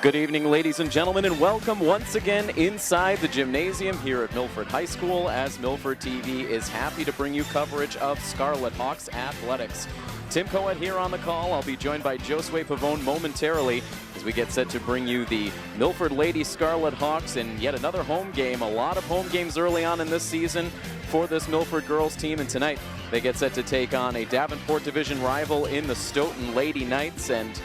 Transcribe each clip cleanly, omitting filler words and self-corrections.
Good evening, ladies and gentlemen, and welcome once again inside the gymnasium here at Milford High School, as Milford TV is happy to bring you coverage of Scarlet Hawks athletics. Tim Coet here on the call. I'll be joined by Josue Pavone momentarily as we get set to bring you the Milford Lady Scarlet Hawks in yet another home game. A lot of home games early on in this season for this Milford girls team, and tonight they get set to take on a Davenport division rival in the Stoughton Lady Knights. And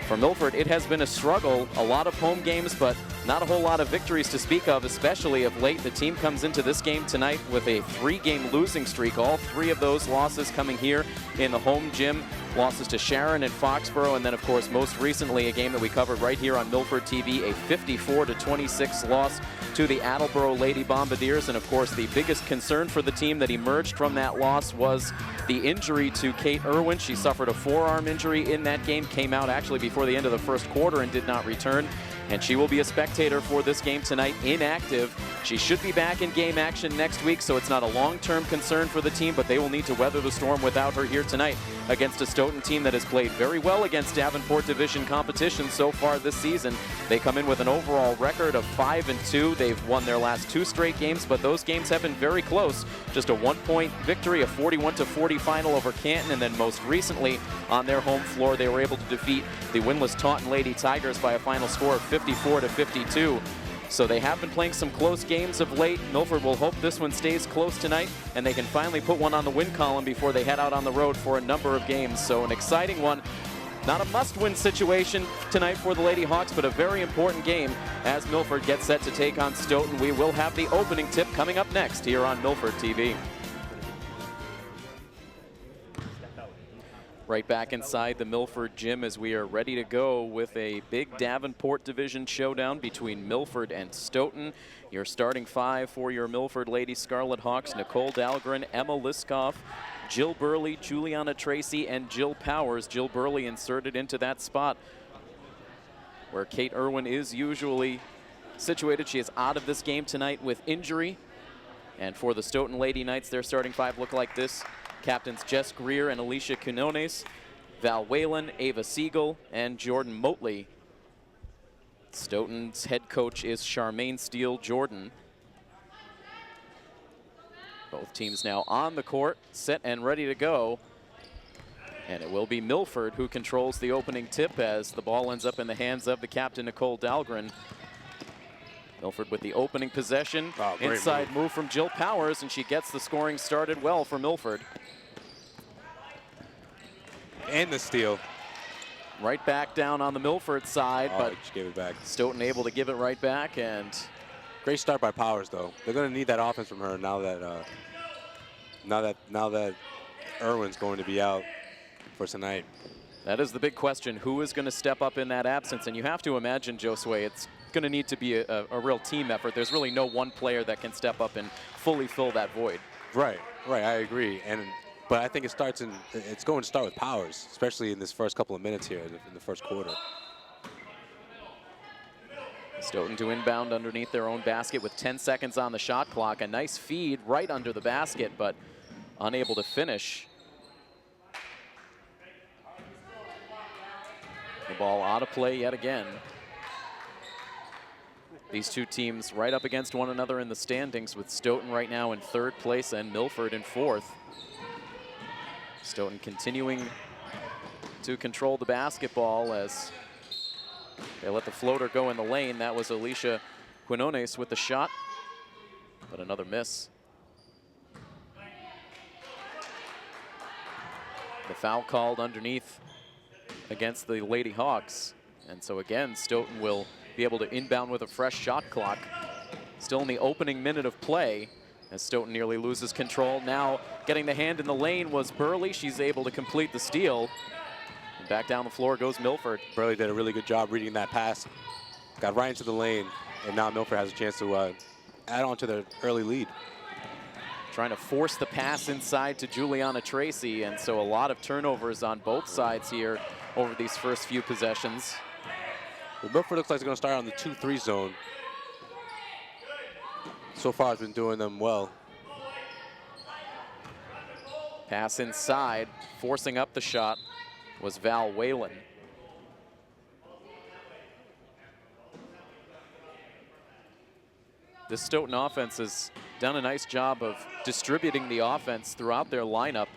for Milford, it has been a struggle. A lot of home games, but not a whole lot of victories to speak of, especially of late. The team comes into this game tonight with a 3-game losing streak. All 3 of those losses coming here in the home gym. Losses to Sharon and Foxborough, and then, of course, most recently, a game that we covered right here on Milford TV, a 54-26 loss to the Attleboro Lady Bombardiers. And, of course, the biggest concern for the team that emerged from that loss was the injury to Kate Irwin. She suffered a forearm injury in that game, came out actually before the end of the first quarter and did not return. And she will be a spectator for this game tonight, inactive. She should be back in game action next week, so it's not a long-term concern for the team, but they will need to weather the storm without her here tonight against a Stoughton team that has played very well against Davenport division competition so far this season. They come in with an overall record of 5-2. They've won their last 2 straight games, but those games have been very close. Just a 1-point victory, a 41-40 final over Canton, and then most recently on their home floor, they were able to defeat the winless Taunton Lady Tigers by a final score of 54-52. So they have been playing some close games of late. Milford will hope this one stays close tonight and they can finally put one on the win column before they head out on the road for a number of games. So an exciting one. Not a must-win situation tonight for the Lady Hawks, but a very important game as Milford gets set to take on Stoughton. We will have the opening tip coming up next here on Milford TV. Right back inside the Milford gym as we are ready to go with a big Davenport division showdown between Milford and Stoughton. Your starting 5 for your Milford Lady Scarlet Hawks: Nicole Dahlgren, Emma Liskoff, Jill Burley, Juliana Tracy, and Jill Powers. Jill Burley inserted into that spot where Kate Irwin is usually situated. She is out of this game tonight with injury. And for the Stoughton Lady Knights, their starting 5 look like this. Captains Jess Greer and Alicia Quinones, Val Whalen, Ava Siegel, and Jordan Motley. Stoughton's head coach is Charmaine Steele Jordan. Both teams now on the court, set and ready to go. And it will be Milford who controls the opening tip as the ball ends up in the hands of the captain, Nicole Dahlgren. Milford with the opening possession. Inside move from Jill Powers, and she gets the scoring started well for Milford. And the steal. Right back down on the Milford side, but she gave it back. Stoughton able to give it right back. And great start by Powers, though. They're going to need that offense from her now that Irwin's going to be out for tonight. That is the big question. Who is going to step up in that absence? And you have to imagine, Josue, it's going to need to be a real team effort. There's really no one player that can step up and fully fill that void. Right, I agree. But I think it's going to start with Powers, especially in this first couple of minutes here in the first quarter. Stoughton to inbound underneath their own basket with 10 seconds on the shot clock. A nice feed right under the basket, but unable to finish. The ball out of play yet again. These two teams right up against one another in the standings, with Stoughton right now in 3rd place and Milford in 4th. Stoughton continuing to control the basketball as they let the floater go in the lane. That was Alicia Quinones with the shot, but another miss. The foul called underneath against the Lady Hawks. And so again, Stoughton will be able to inbound with a fresh shot clock. Still in the opening minute of play as Stoughton nearly loses control. Now getting the hand in the lane was Burley. She's able to complete the steal. And back down the floor goes Milford. Burley did a really good job reading that pass. Got right into the lane, and now Milford has a chance to add on to their early lead. Trying to force the pass inside to Juliana Tracy, and so a lot of turnovers on both sides here over these first few possessions. Well, Milford looks like they're going to start on the 2-3 zone. So far, it's been doing them well. Pass inside, forcing up the shot was Val Whalen. this Stoughton offense has done a nice job of distributing the offense throughout their lineup.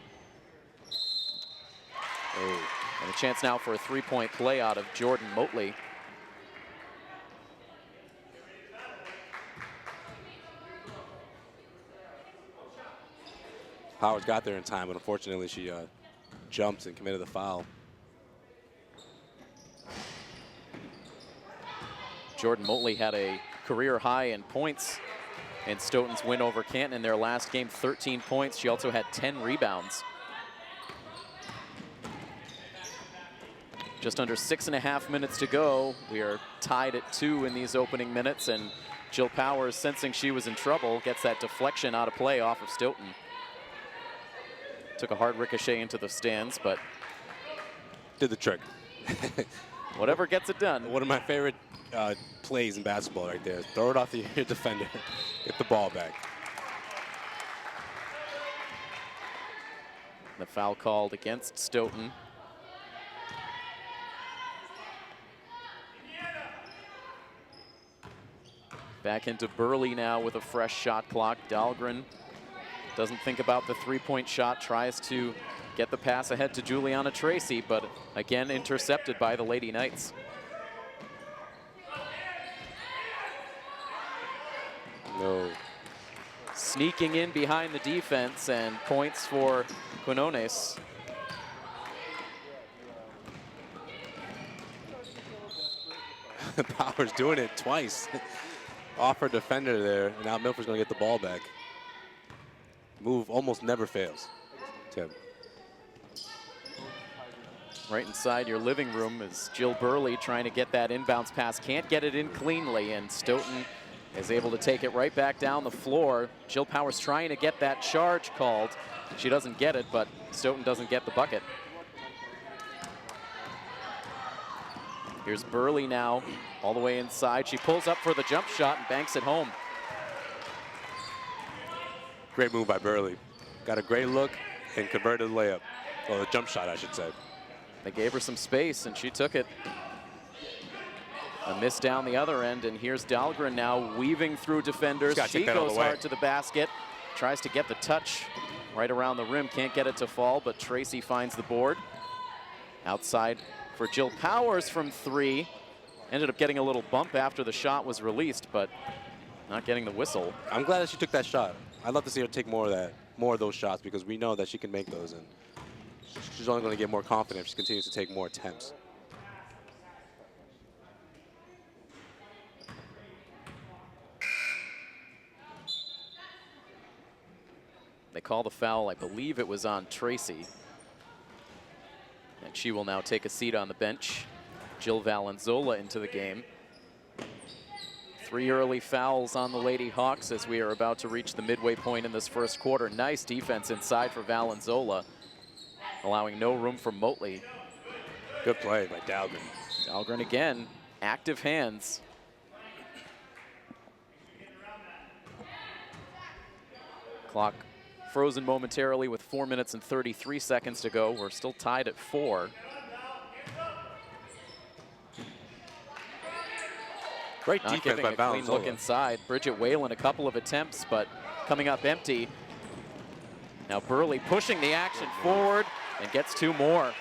Oh, and a chance now for a three-point play out of Jordan Motley. Powers got there in time, but unfortunately she jumped and committed the foul. Jordan Motley had a career high in points in Stoughton's win over Canton in their last game, 13 points. She also had 10 rebounds. Just under 6.5 minutes to go. We are tied at 2 in these opening minutes, and Jill Powers, sensing she was in trouble, gets that deflection out of play off of Stoughton. Took a hard ricochet into the stands, but did the trick. Whatever gets it done. One of my favorite plays in basketball right there. Throw it off your defender, get the ball back. The foul called against Stoughton. Back into Burley now with a fresh shot clock. Dahlgren doesn't think about the three-point shot, tries to get the pass ahead to Juliana Tracy, but again intercepted by the Lady Knights. No. Sneaking in behind the defense, and points for Quinones. Powers doing it twice. Off her defender there, and now Milford's going to get the ball back. Move almost never fails, Tim. Right inside your living room is Jill Burley trying to get that inbounds pass. Can't get it in cleanly, and Stoughton is able to take it right back down the floor. Jill Powers trying to get that charge called. She doesn't get it, but Stoughton doesn't get the bucket. Here's Burley now, all the way inside. She pulls up for the jump shot and banks it home. Great move by Burley. Got a great look and converted the layup. Well, the jump shot, I should say. They gave her some space, and she took it. A miss down the other end, and here's Dahlgren now weaving through defenders. She goes hard to the basket, tries to get the touch right around the rim. Can't get it to fall, but Tracy finds the board. Outside for Jill Powers from 3. Ended up getting a little bump after the shot was released, but not getting the whistle. I'm glad that she took that shot. I'd love to see her take more of those shots, because we know that she can make those, and she's only going to get more confident if she continues to take more attempts. They call the foul, I believe it was on Tracy. And she will now take a seat on the bench. Jill Valenzola into the game. 3 early fouls on the Lady Hawks as we are about to reach the midway point in this first quarter. Nice defense inside for Valenzola, allowing no room for Motley. Good play by Dahlgren. Dahlgren again, active hands. Clock frozen momentarily with 4 minutes and 33 seconds to go. We're still tied at 4. Great Not defense by giving a clean look Valenzola. inside. Bridget Whalen, a couple of attempts, but coming up empty. Now Burley pushing the action forward and gets 2 more.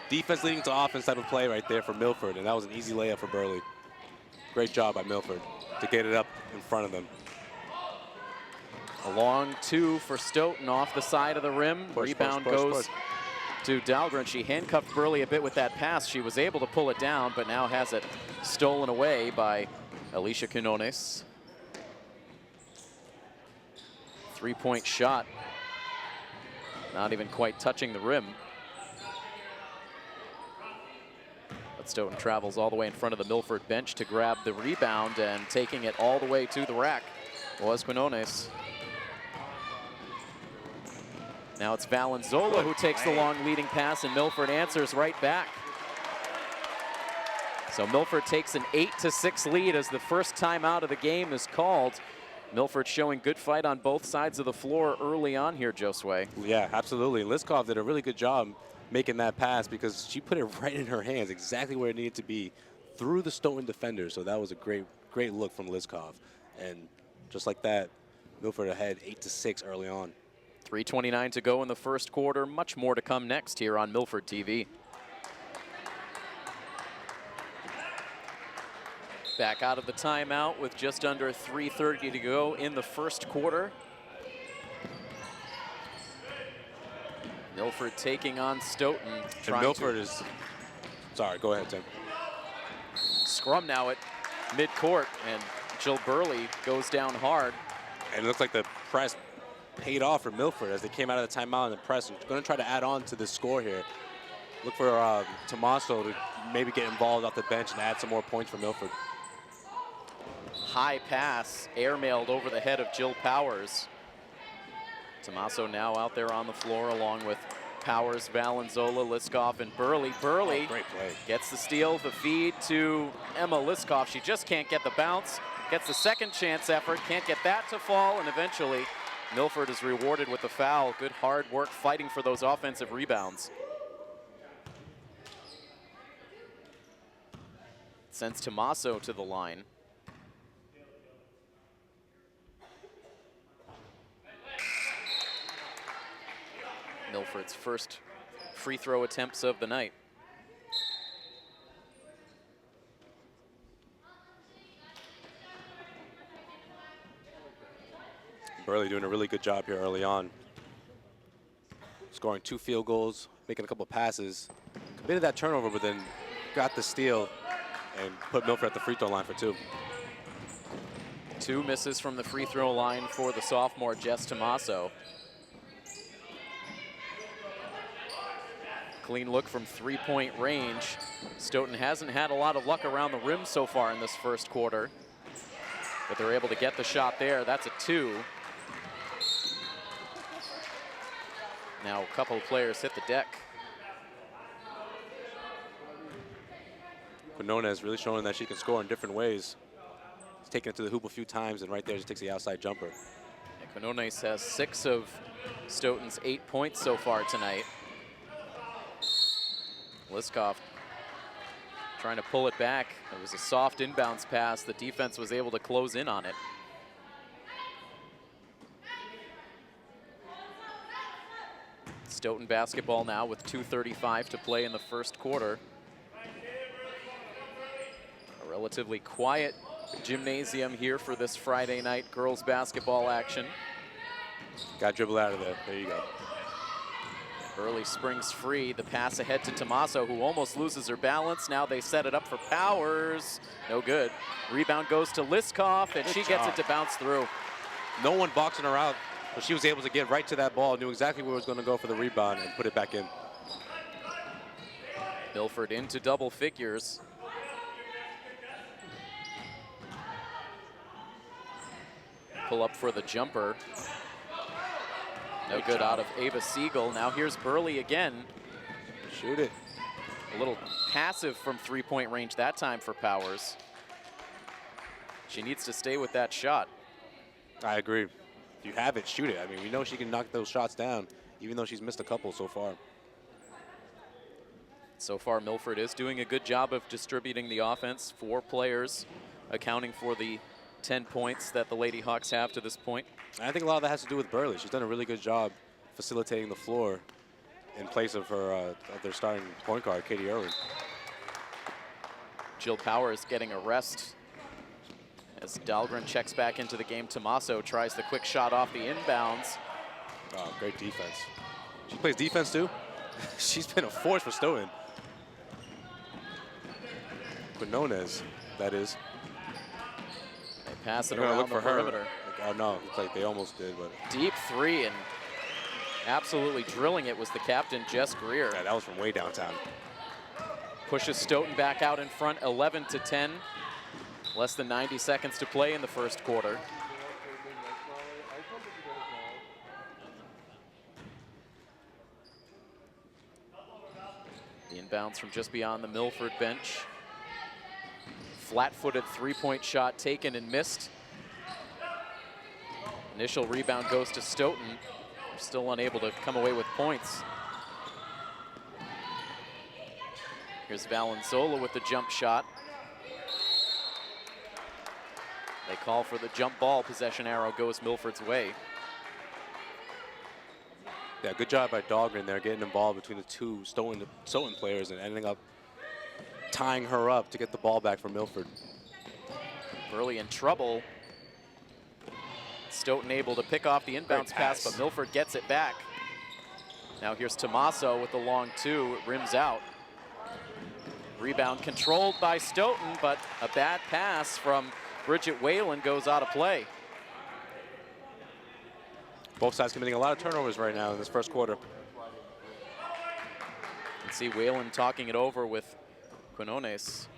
Defense leading to offense type of play right there for Milford, and that was an easy layup for Burley. Great job by Milford to get it up in front of them. A long 2 for Stoughton off the side of the rim. Rebound goes to Dahlgren. She handcuffed Burley a bit with that pass. She was able to pull it down, but now has it stolen away by Alicia Quinones. 3-point shot. Not even quite touching the rim. But Stoughton travels all the way in front of the Milford bench to grab the rebound, and taking it all the way to the rack was Quinones. Now it's Valenzola who takes the long leading pass, and Milford answers right back. So Milford takes an 8-6 lead as the first timeout of the game is called. Milford showing good fight on both sides of the floor early on here, Josue. Yeah, absolutely. Liskov did a really good job making that pass, because she put it right in her hands, exactly where it needed to be, through the Stoughton defender. So that was a great great look from Liskov. And just like that, Milford ahead 8-6 early on. 3:29 to go in the first quarter. Much more to come next here on Milford TV. Back out of the timeout with just under 3:30 to go in the first quarter. Milford taking on Stoughton. And Milford is, sorry, go ahead, Tim. Scrum now at midcourt, and Jill Burley goes down hard. And it looks like the press paid off for Milford as they came out of the timeout and the press. And going to try to add on to the score here. Look for Tommaso to maybe get involved off the bench and add some more points for Milford. High pass, airmailed over the head of Jill Powers. Tommaso now out there on the floor along with Powers, Valenzola, Liskov, and Burley. Burley great play. Gets the steal, the feed to Emma Liskov. She just can't get the bounce. Gets the second chance effort, can't get that to fall, and eventually Milford is rewarded with the foul. Good hard work fighting for those offensive rebounds. Sends Tommaso to the line. Milford's first free throw attempts of the night. Burley doing a really good job here early on. Scoring 2 field goals, making a couple passes. Committed that turnover, but then got the steal and put Milford at the free throw line for 2. 2 misses from the free throw line for the sophomore Jess Tommaso. Clean look from 3-point range. Stoughton hasn't had a lot of luck around the rim so far in this first quarter, but they're able to get the shot there. That's a 2. Now a couple of players hit the deck. Quinona is really showing that she can score in different ways. She's taken it to the hoop a few times, and right there just takes the outside jumper. Yeah, Quinones has 6 of Stoughton's 8 points so far tonight. Liskov trying to pull it back. It was a soft inbounds pass. The defense was able to close in on it. Stoughton basketball now with 2:35 to play in the first quarter. A relatively quiet gymnasium here for this Friday night girls basketball action. Got to dribble out of there. There you go. Burley springs free. The pass ahead to Tommaso, who almost loses her balance. Now they set it up for Powers. No good. Rebound goes to Liskov, and she gets it to bounce through. No one boxing her out, but she was able to get right to that ball, knew exactly where it was going to go for the rebound, and put it back in. Milford into double figures. Pull up for the jumper. No good out of Ava Siegel. Now here's Burley again. Shoot it. A little passive from 3-point range that time for Powers. She needs to stay with that shot. I agree. If you have it, shoot it. I mean, we know she can knock those shots down, even though she's missed a couple so far. So far, Milford is doing a good job of distributing the offense. 4 players accounting for the 10 points that the Lady Hawks have to this point. I think a lot of that has to do with Burley. She's done a really good job facilitating the floor in place of her of their starting point guard, Katie Irwin. Jill Powers getting a rest as Dahlgren checks back into the game. Tommaso tries the quick shot off the inbounds. Oh, great defense. She plays defense too. She's been a force for Stoughton. Quinones, that is. They pass it They're gonna around look the for perimeter. her. Oh no, looks like they almost did, but. Deep 3, and absolutely drilling it was the captain, Jess Greer. Yeah, that was from way downtown. Pushes Stoughton back out in front, 11-10. Less than 90 seconds to play in the first quarter. The inbounds from just beyond the Milford bench. Flat-footed 3-point shot taken and missed. Initial rebound goes to Stoughton. They're still unable to come away with points. Here's Valenzola with the jump shot. They call for the jump ball. Possession arrow goes Milford's way. Yeah, good job by Dahlgren there, getting involved between the two Stoughton players and ending up tying her up to get the ball back for Milford. Burley in trouble. Stoughton able to pick off the inbounds pass, but Milford gets it back. Now here's Tommaso with the long two. It rims out. Rebound controlled by Stoughton, but a bad pass from Bridget Whalen goes out of play. Both sides committing a lot of turnovers right now in this first quarter. You can see Whalen talking it over with Quinones.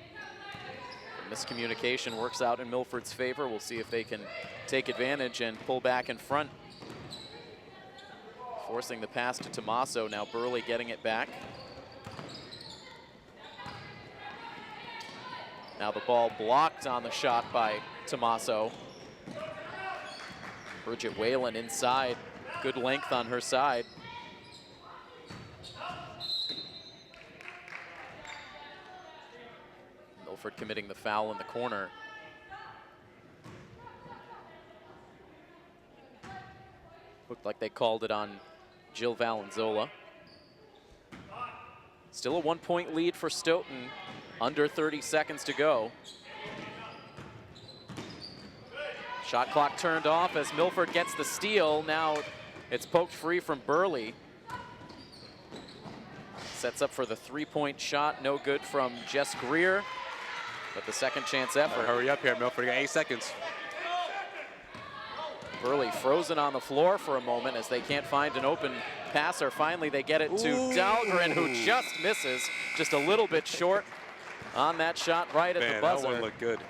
The miscommunication works out in Milford's favor. We'll see if they can take advantage and pull back in front. Forcing the pass to Tommaso. Now Burley getting it back. Now the ball blocked on the shot by Tommaso. Bridget Whalen inside. Good length on her side. Milford committing the foul in the corner. Looked like they called it on Jill Valenzola. Still a 1-point lead for Stoughton. Under 30 seconds to go. Shot clock turned off as Milford gets the steal. Now it's poked free from Burley. Sets up for the three-point shot. No good from Jess Greer. But the second chance effort. Hurry up here, Milford. You got 8 seconds. Burley frozen on the floor for a moment as they can't find an open passer. Finally, they get it to Dahlgren, who just misses. Just a little bit short on that shot right at the buzzer. That one looked good.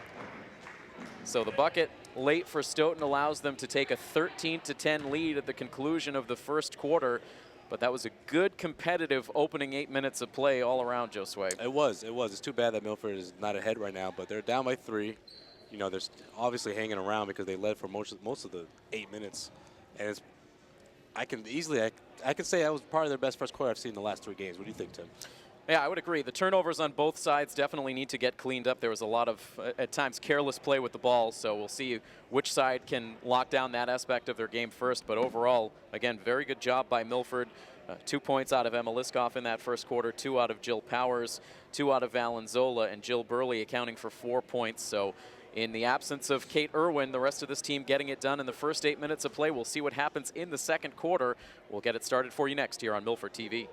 So the bucket late for Stoughton allows them to take a 13-10 lead at the conclusion of the first quarter. But that was a good competitive opening 8 minutes of play all around, Josue. It was. It's too bad that Milford is not ahead right now, but they're down by 3. You know, they're obviously hanging around because they led for most of the 8 minutes. And it's, I can say that was probably their best first quarter I've seen in the last 3 games. What do you think, Tim? Yeah, I would agree. The turnovers on both sides definitely need to get cleaned up. There was a lot of, at times, careless play with the ball, so we'll see which side can lock down that aspect of their game first. But overall, again, very good job by Milford. 2 points out of Emma Liskoff in that first quarter, 2 out of Jill Powers, 2 out of Valenzola, and Jill Burley accounting for 4 points. So in the absence of Kate Irwin, the rest of this team getting it done in the first 8 minutes of play. We'll see what happens in the second quarter. We'll get it started for you next here on Milford TV.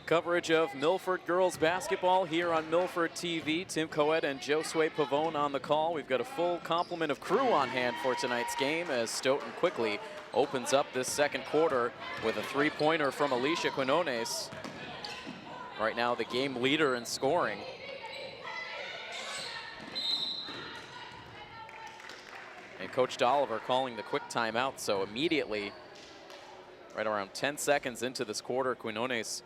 Coverage of Milford girls basketball here on Milford TV. Tim Coed and Josue Pavone on the call. We've got a full complement of crew on hand for tonight's game as Stoughton quickly opens up this second quarter with a three-pointer from Alicia Quinones. Right now the game leader in scoring. And Coach Dolliver calling the quick timeout, so immediately, right around 10 seconds into this quarter, Quinones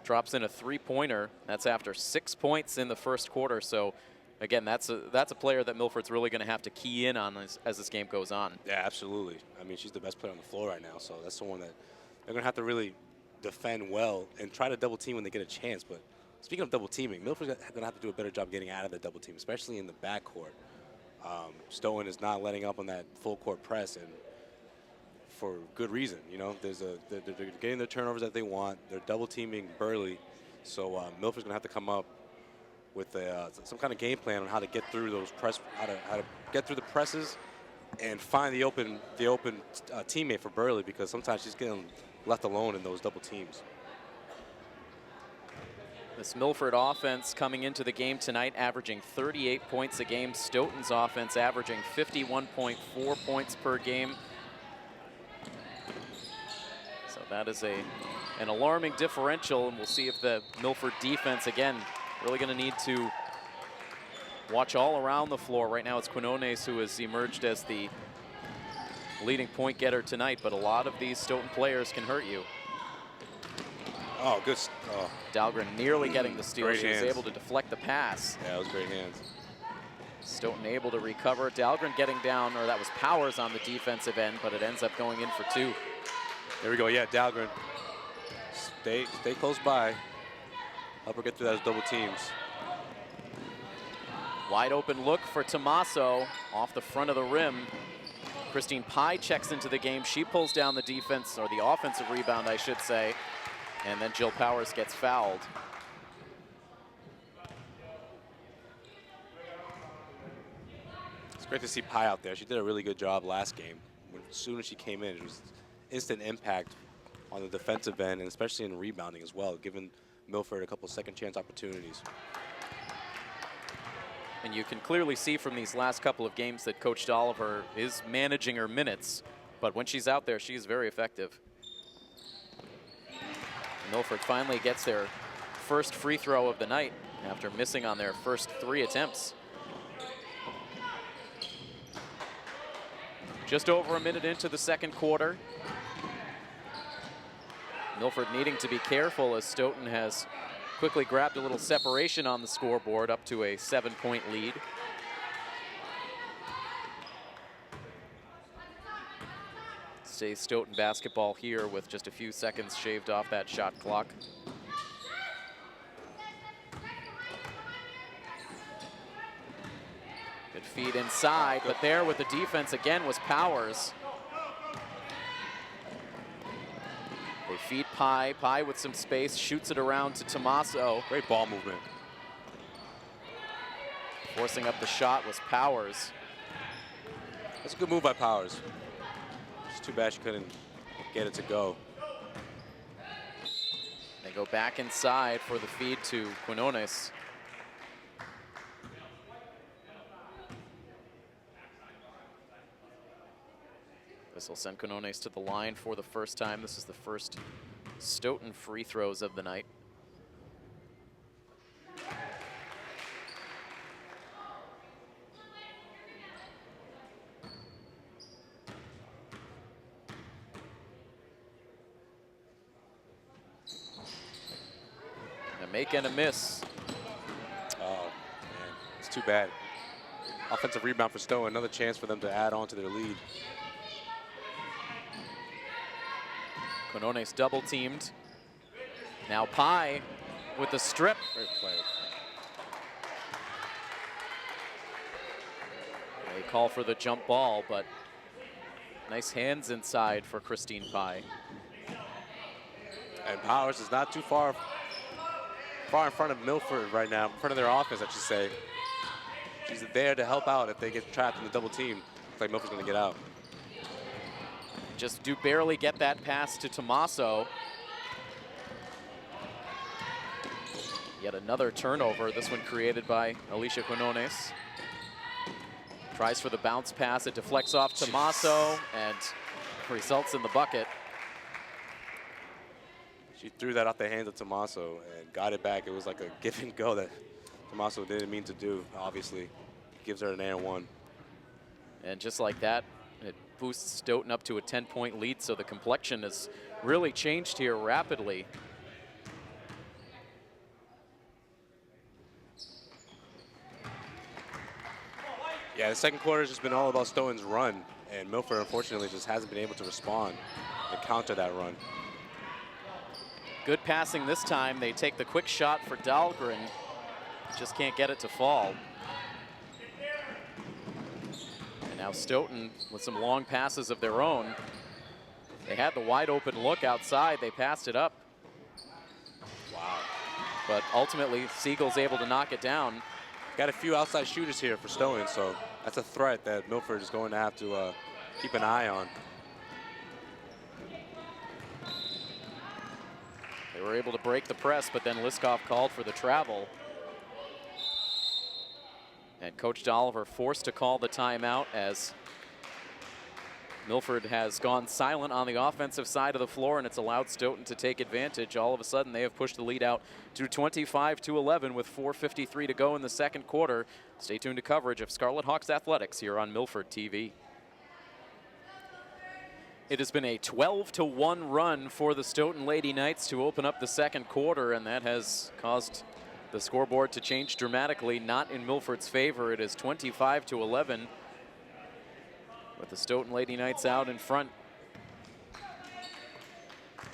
drops in a three-pointer. That's after 6 points in the first quarter. So again, that's a player that Milford's really going to have to key in on as this game goes on. Yeah, absolutely. I mean, she's the best player on the floor right now, so that's the one that they're going to have to really defend well and try to double team when they get a chance. But speaking of double teaming, Milford's going to have to do a better job getting out of the double team, especially in the backcourt. Stoughton is not letting up on that full court press, and for good reason. You know, they're getting the turnovers that they want. They're double teaming Burley, so Milford's gonna have to come up with some kind of game plan on how to get through those how to get through the presses and find the open teammate for Burley, because sometimes she's getting left alone in those double teams. This Milford offense coming into the game tonight averaging 38 points a game. Stoughton's offense averaging 51.4 points per game. So that is an alarming differential, and we'll see if the Milford defense, again, really going to need to watch all around the floor. Right now it's Quinones who has emerged as the leading point getter tonight, but a lot of these Stoughton players can hurt you. Oh, good. Oh. Dahlgren nearly getting the steal. Great She was hands. able to deflect the pass. Yeah, that was great hands. Stoughton able to recover. Dahlgren getting down, or that was Powers on the defensive end, but it ends up going in for 2. There we go. Yeah, Dahlgren. Stay close by. Help her get through those double teams. Wide open look for Tommaso off the front of the rim. Christine Pye checks into the game. She pulls down the defense, or the offensive rebound, I should say. And then Jill Powers gets fouled. It's great to see Pye out there. She did a really good job last game. As soon as she came in, it was instant impact on the defensive end, and especially in rebounding as well, giving Milford a couple second chance opportunities. And you can clearly see from these last couple of games that Coach Oliver is managing her minutes, but when she's out there, she's very effective. Milford finally gets their first free throw of the night after missing on their first 3 attempts. Just over a minute into the second quarter. Milford needing to be careful as Stoughton has quickly grabbed a little separation on the scoreboard up to a 7-point lead. Stays Stoughton basketball here with just a few seconds shaved off that shot clock. Good feed inside, but there with the defense again was Powers. They feed Pye. Pye with some space, shoots it around to Tommaso. Great ball movement. Forcing up the shot was Powers. That's a good move by Powers. It's too bad she couldn't get it to go. They go back inside for the feed to Quinones. This will send Quinones to the line for the first time. This is the first Stoughton free throws of the night. A make and a miss. Oh, man, it's too bad. Offensive rebound for Stoughton, another chance for them to add on to their lead. Quinones double teamed. Now Pye with the strip. Great play. They call for the jump ball, but nice hands inside for Christine Pye. And Powers is not too far in front of Milford right now, in front of their offense, I should say. She's there to help out if they get trapped in the double team. Looks like Milford's going to get out. Just do barely get that pass to Tommaso. Yet another turnover, this one created by Alicia Quinones. Tries for the bounce pass, it deflects off Tommaso and results in the bucket. She threw that off the hands of Tommaso and got it back. It was like a give and go that Tommaso didn't mean to do, obviously. Gives her an and one. And just like that, it boosts Stoughton up to a 10-point lead, so the complexion has really changed here rapidly. Yeah, the second quarter has just been all about Stoughton's run, and Milford, unfortunately, just hasn't been able to respond and counter that run. Good passing this time. They take the quick shot for Dahlgren. Just can't get it to fall. And now Stoughton with some long passes of their own. They had the wide open look outside. They passed it up. Wow. But ultimately, Siegel's able to knock it down. Got a few outside shooters here for Stoughton, so that's a threat that Milford is going to have to keep an eye on. They were able to break the press, but then Liskov called for the travel. And Coach Oliver forced to call the timeout as Milford has gone silent on the offensive side of the floor, and it's allowed Stoughton to take advantage. All of a sudden, they have pushed the lead out to 25-11 with 4:53 to go in the second quarter. Stay tuned to coverage of Scarlet Hawks Athletics here on Milford TV. It has been a 12-1 run for the Stoughton Lady Knights to open up the second quarter, and that has caused the scoreboard to change dramatically, not in Milford's favor. It is 25-11 with the Stoughton Lady Knights out in front.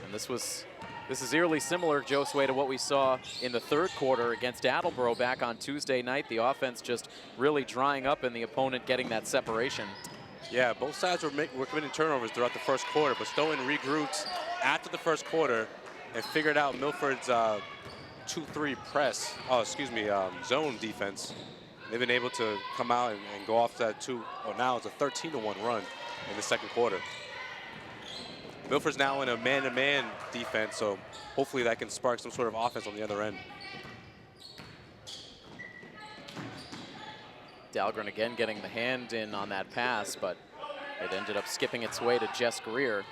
And this was This is eerily similar, Josue, to what we saw in the third quarter against Attleboro back on Tuesday night. The offense just really drying up and the opponent getting that separation. Yeah, both sides were committing turnovers throughout the first quarter, but Stoughton regrouped after the first quarter and figured out Milford's 2-3 press, zone defense. They've been able to come out and go off that now it's a 13-1 run in the second quarter. Milford's now in a man-to-man defense, so hopefully that can spark some sort of offense on the other end. Dahlgren again getting the hand in on that pass, but it ended up skipping its way to Jess Greer.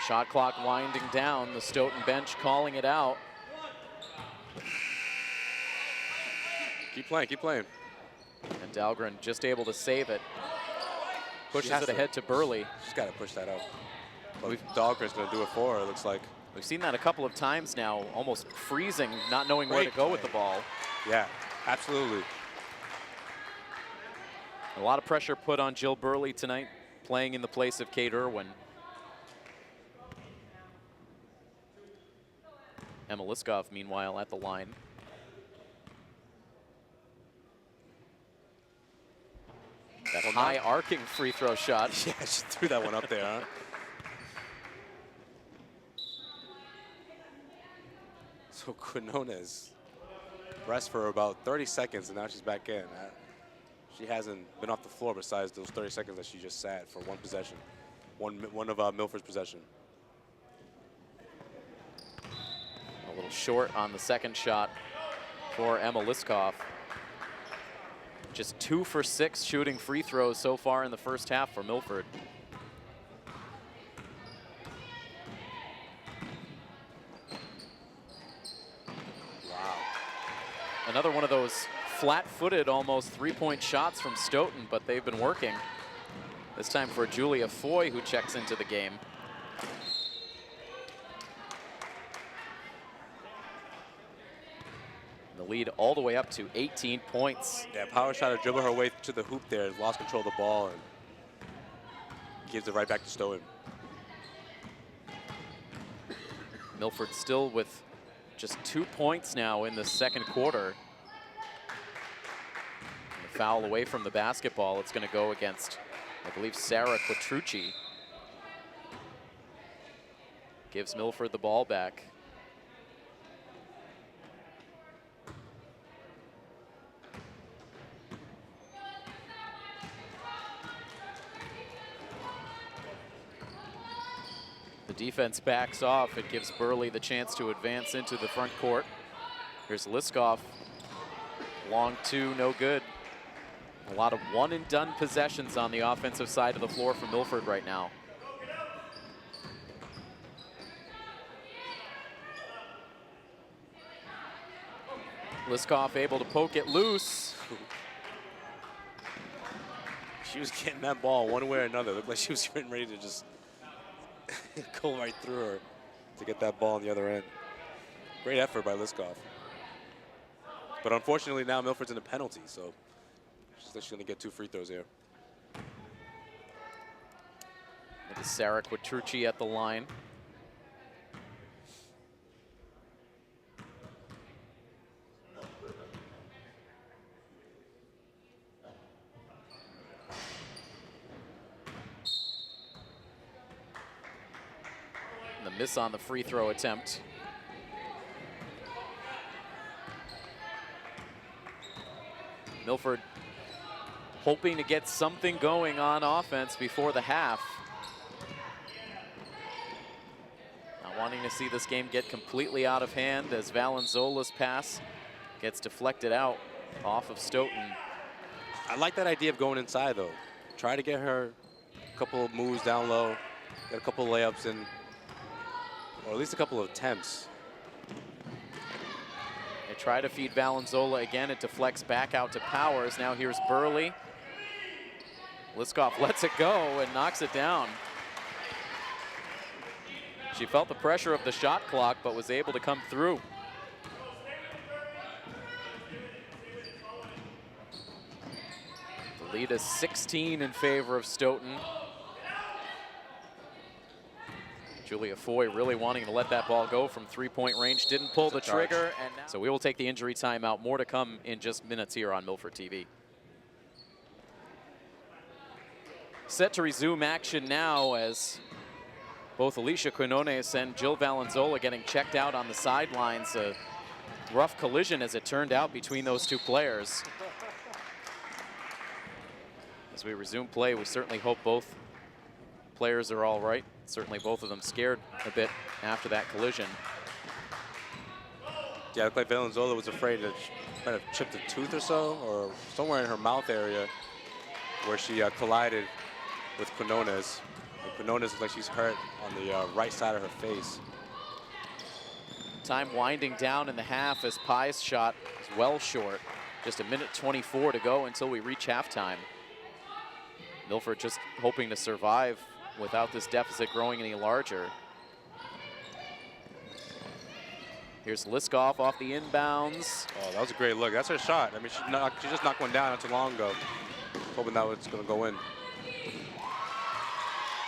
Shot clock winding down, the Stoughton bench calling it out. Keep playing, keep playing. And Dahlgren just able to save it. Pushes it ahead to Burley. She's got to push that out. But Dahlgren's going to do it for her, it looks like. We've seen that a couple of times now, almost freezing, not knowing where to go with the ball. Yeah, absolutely. A lot of pressure put on Jill Burley tonight, playing in the place of Kate Irwin. Emma Liskov, meanwhile, at the line. That high arcing free throw shot. Yeah, she threw that one up there, huh? So Quinones rest for about 30 seconds, and now she's back in. She hasn't been off the floor besides those 30 seconds that she just sat for one possession, one of Milford's possession. A little short on the second shot for Emma Liskov. Just 2 for 6 shooting free throws so far in the first half for Milford. Wow. Another one of those flat-footed, almost three-point shots from Stoughton, but they've been working. This time for Julia Foy, who checks into the game. The lead all the way up to 18 points. Yeah, power shot to dribble her way to the hoop there, lost control of the ball, and gives it right back to Stoughton. Milford still with just 2 points now in the second quarter. And the foul away from the basketball. It's going to go against, I believe, Sarah Quattrucci. Gives Milford the ball back. The defense backs off. It gives Burley the chance to advance into the front court. Here's Liskov. Long two, no good. A lot of one-and-done possessions on the offensive side of the floor for Milford right now. Liskov able to poke it loose. She was getting that ball one way or another. It looked like she was getting ready to just go right through her to get that ball on the other end. Great effort by Liskov. But unfortunately now Milford's in a penalty, so she's going to get 2 free throws here. It is Sarah Quattrucci at the line. Miss on the free throw attempt. Milford hoping to get something going on offense before the half. Not wanting to see this game get completely out of hand as Valenzuela's pass gets deflected out off of Stoughton. I like that idea of going inside, though. Try to get her a couple of moves down low, get a couple of layups in, or at least a couple of attempts. They try to feed Valenzuela again. It deflects back out to Powers. Now here's Burley. Liskov lets it go and knocks it down. She felt the pressure of the shot clock, but was able to come through. The lead is 16 in favor of Stoughton. Julia Foy really wanting to let that ball go from three-point range. Didn't pull the trigger. And so we will take the injury timeout. More to come in just minutes here on Milford TV. Set to resume action now as both Alicia Quinones and Jill Valenzola getting checked out on the sidelines. A rough collision, as it turned out, between those two players. As we resume play, we certainly hope both players are all right. Certainly both of them scared a bit after that collision. Yeah, it looked like Valenzola was afraid that she might have chipped a tooth or so, or somewhere in her mouth area where she collided with Quinones. And Quinones looks like she's hurt on the right side of her face. Time winding down in the half as Pye's shot is well short. Just a minute 24 to go until we reach halftime. Milford just hoping to survive without this deficit growing any larger. Here's Liskov off the inbounds. Oh, that was a great look. That's her shot. I mean, she just knocked one down not too long ago. Hoping that was going to go in.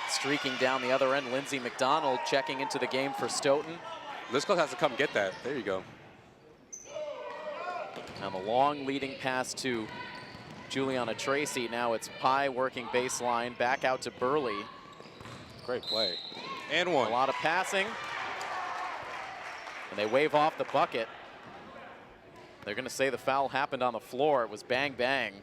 Streaking down the other end, Lindsay McDonald checking into the game for Stoughton. Liskov has to come get that. There you go. Now the long leading pass to Juliana Tracy. Now it's Pye working baseline, back out to Burley. Great play. And one. A lot of passing. And they wave off the bucket. They're going to say the foul happened on the floor. It was bang, bang.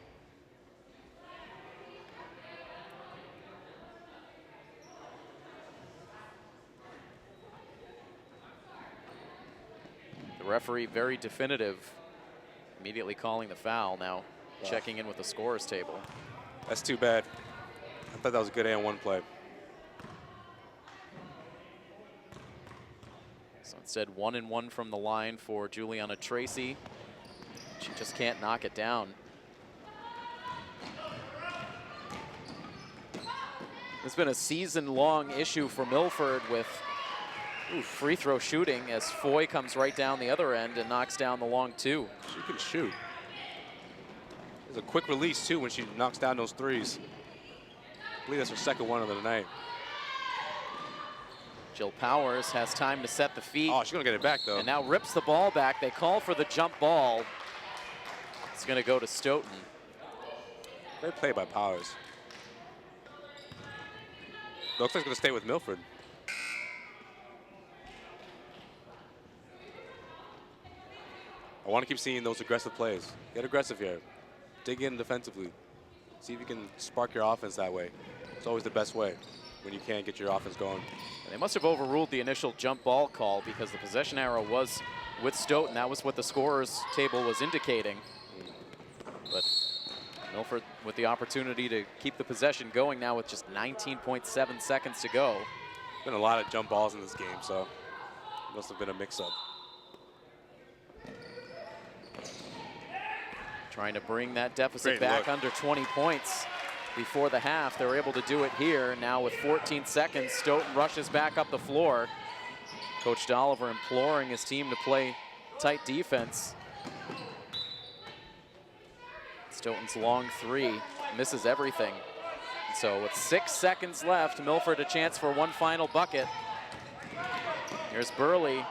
The referee very definitive, immediately calling the foul. Now checking in with the scorer's table. That's too bad. I thought that was a good and one play. So instead, 1-and-1 from the line for Juliana Tracy. She just can't knock it down. It's been a season-long issue for Milford with free throw shooting as Foy comes right down the other end and knocks down the long two. She can shoot. There's a quick release, too, when she knocks down those threes. I believe that's her second one of the night. Jill Powers has time to set the feet. Oh, she's going to get it back, though. And now rips the ball back. They call for the jump ball. It's going to go to Stoughton. Great play by Powers. Looks like it's going to stay with Milford. I want to keep seeing those aggressive plays. Get aggressive here. Dig in defensively. See if you can spark your offense that way. It's always the best way when you can't get your offense going. They must have overruled the initial jump ball call because the possession arrow was with Stoughton. That was what the scorer's table was indicating. But Milford with the opportunity to keep the possession going now with just 19.7 seconds to go. Been a lot of jump balls in this game, so it must have been a mix-up. Trying to bring that deficit back under 20 points before the half. They were able to do it here. Now with 14 seconds, Stoughton rushes back up the floor. Coach Dolliver imploring his team to play tight defense. Stoughton's long three misses everything. So with 6 seconds left, Milford a chance for one final bucket. Here's Burley.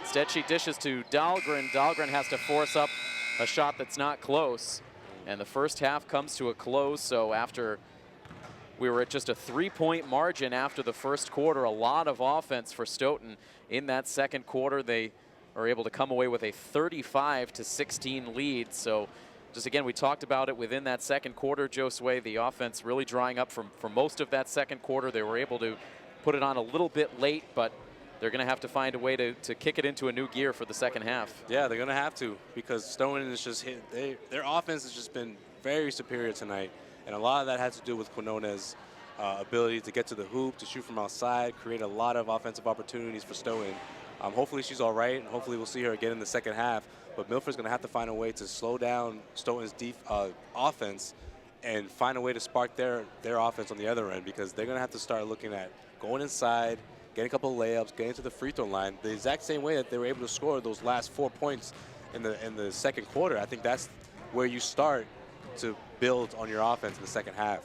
Instead she dishes to Dahlgren. Dahlgren has to force up a shot that's not close. And the first half comes to a close. So after we were at just a 3-point margin after the first quarter, a lot of offense for Stoughton in that second quarter. They are able to come away with a 35-16 lead. So just again, we talked about it within that second quarter, Josue, the offense really drying up for most of that second quarter. They were able to put it on a little bit late, but they're going to have to find a way to kick it into a new gear for the second half. Yeah, they're going to have to, because Stoughton is just hit. Their offense has just been very superior tonight, and a lot of that has to do with Quinones' ability to get to the hoop, to shoot from outside, create a lot of offensive opportunities for Stoughton. Hopefully she's all right, and hopefully we'll see her again in the second half. But Milford's going to have to find a way to slow down Stoughton's offense and find a way to spark their offense on the other end, because they're going to have to start looking at going inside, getting a couple of layups, getting to the free throw line, the exact same way that they were able to score those last 4 points in the second quarter. I think that's where you start to build on your offense in the second half.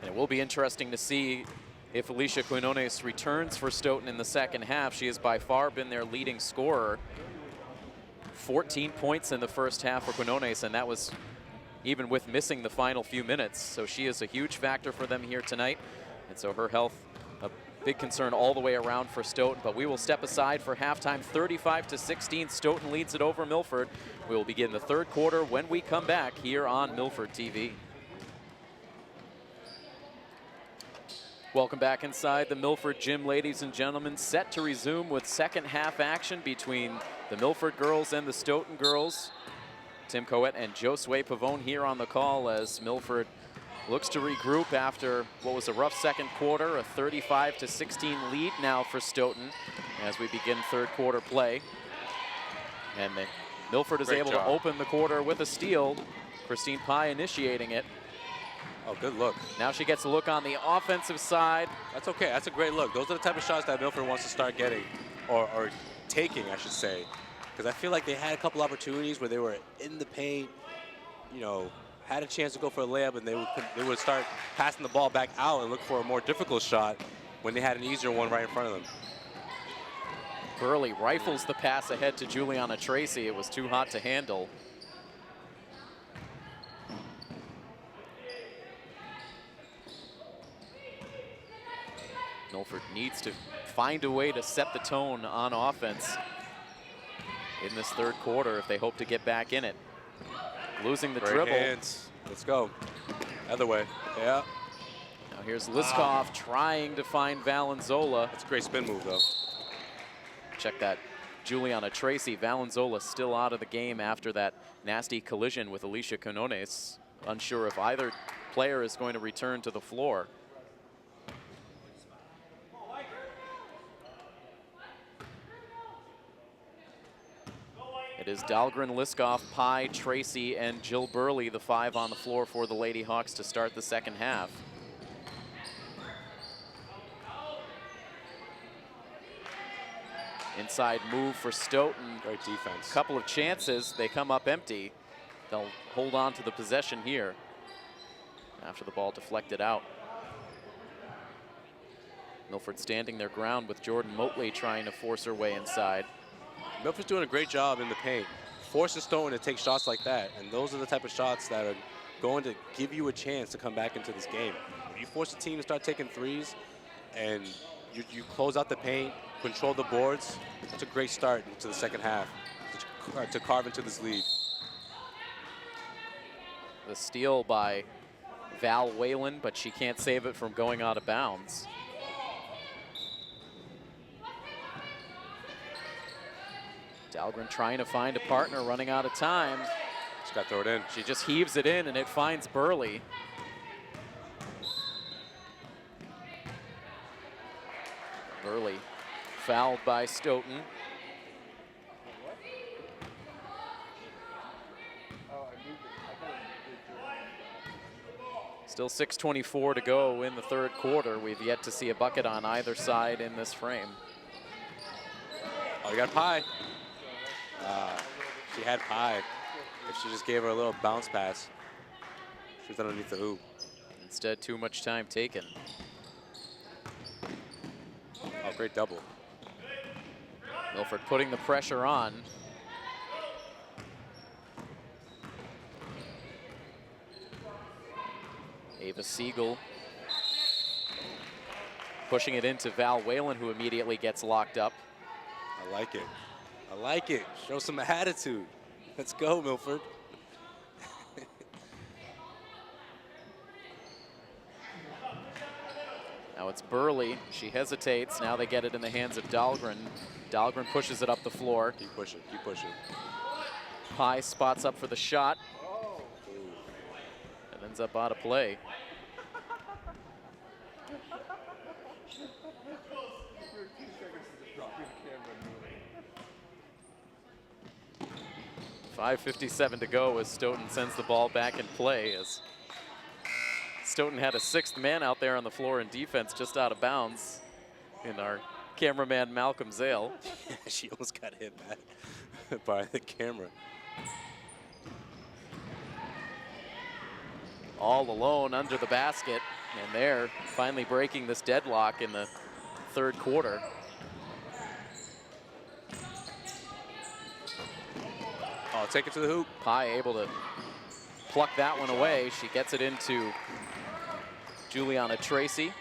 And it will be interesting to see if Alicia Quinones returns for Stoughton in the second half. She has by far been their leading scorer. 14 points in the first half for Quinones, and that was even with missing the final few minutes. So she is a huge factor for them here tonight. And so her health, a big concern all the way around for Stoughton. But we will step aside for halftime. 35-16, Stoughton leads it over Milford. We will begin the third quarter when we come back here on Milford TV. Welcome back inside the Milford gym, ladies and gentlemen. Set to resume with second half action between the Milford girls and the Stoughton girls. Tim Coet and Josue Pavone here on the call as Milford looks to regroup after what was a rough second quarter, a 35-16 lead now for Stoughton as we begin third quarter play. And Milford is able to open the quarter with a steal. Christine Pye initiating it. Oh, good look. Now she gets a look on the offensive side. That's okay. That's a great look. Those are the type of shots that Milford wants to start getting, or taking, I should say. Because I feel like they had a couple opportunities where they were in the paint, you know, had a chance to go for a layup, and they would start passing the ball back out and look for a more difficult shot when they had an easier one right in front of them. Burley rifles the pass ahead to Juliana Tracy. It was too hot to handle. Milford needs to find a way to set the tone on offense in this third quarter if they hope to get back in it. Losing the dribble. Hands. Let's go. Other way. Yeah. Now here's Liskov trying to find Valenzola. That's a great spin move, though. Check that. Juliana Tracy. Valenzola still out of the game after that nasty collision with Alicia Quinones. Unsure if either player is going to return to the floor. It is Dahlgren, Liskov, Pye, Tracy, and Jill Burley, the five on the floor for the Lady Hawks to start the second half. Inside move for Stoughton. Great defense. Couple of chances, they come up empty. They'll hold on to the possession here after the ball deflected out. Milford standing their ground with Jordan Motley trying to force her way inside. Milford's doing a great job in the paint, forcing Stoughton to take shots like that, and those are the type of shots that are going to give you a chance to come back into this game. When you force a team to start taking threes and you close out the paint, control the boards, that's a great start into the second half to carve into this lead. The steal by Val Whalen, but she can't save it from going out of bounds. Dahlgren trying to find a partner, running out of time. Just got to throw it in. She just heaves it in, and it finds Burley. Burley fouled by Stoughton. Still 6:24 to go in the third quarter. We've yet to see a bucket on either side in this frame. Oh, you got Pye. She had Pye. If she just gave her a little bounce pass, she was underneath the hoop. Instead, too much time taken. Oh, great double. Milford putting the pressure on. Ava Siegel pushing it into Val Whalen, who immediately gets locked up. I like it. I like it. Show some attitude. Let's go, Milford. Now it's Burley. She hesitates. Now they get it in the hands of Dahlgren. Dahlgren pushes it up the floor. Keep pushing. Keep pushing. Pye spots up for the shot. And ends up out of play. .557 to go as Stoughton sends the ball back in play, as Stoughton had a sixth man out there on the floor in defense just out of bounds in our cameraman Malcolm Zale. She almost got hit by the camera. All alone under the basket. And they're finally breaking this deadlock in the third quarter. Oh, take it to the hoop. Pye able to pluck that one away. She gets it into Juliana Tracy.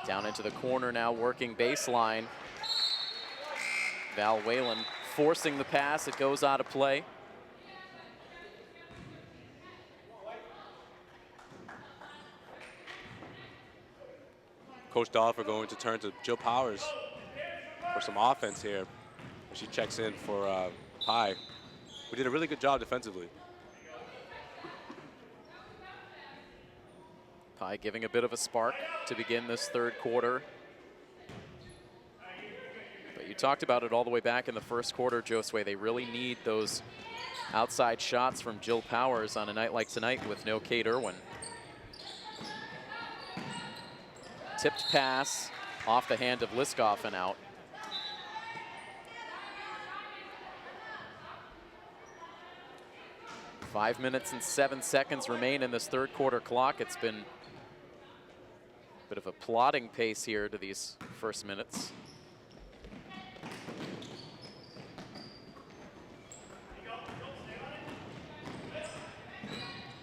Down into the corner now, working baseline. Val Whalen forcing the pass. It goes out of play. Coach Davenport going to turn to Jill Powers for some offense here. She checks in for Pye, who did a really good job defensively. Pye giving a bit of a spark to begin this third quarter. But you talked about it all the way back in the first quarter, Josue. They really need those outside shots from Jill Powers on a night like tonight with no Kate Irwin. Tipped pass off the hand of Liskoff and out. Five minutes and 7 seconds remain in this third quarter clock. It's been a bit of a plodding pace here to these first minutes.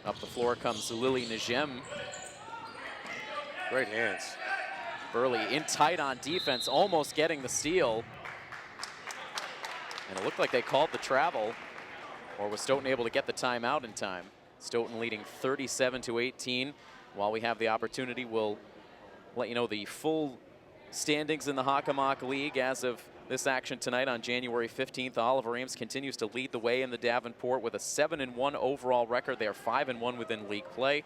Up the floor comes Lily Najem. Great hands. Burley in tight on defense, almost getting the steal. And it looked like they called the travel, or was Stoughton able to get the timeout in time? Stoughton leading 37-18. While we have the opportunity, we'll let you know the full standings in the Hockomock League as of this action tonight on January 15th. Oliver Ames continues to lead the way in the Davenport with a 7-1 overall record. They are 5-1 within league play.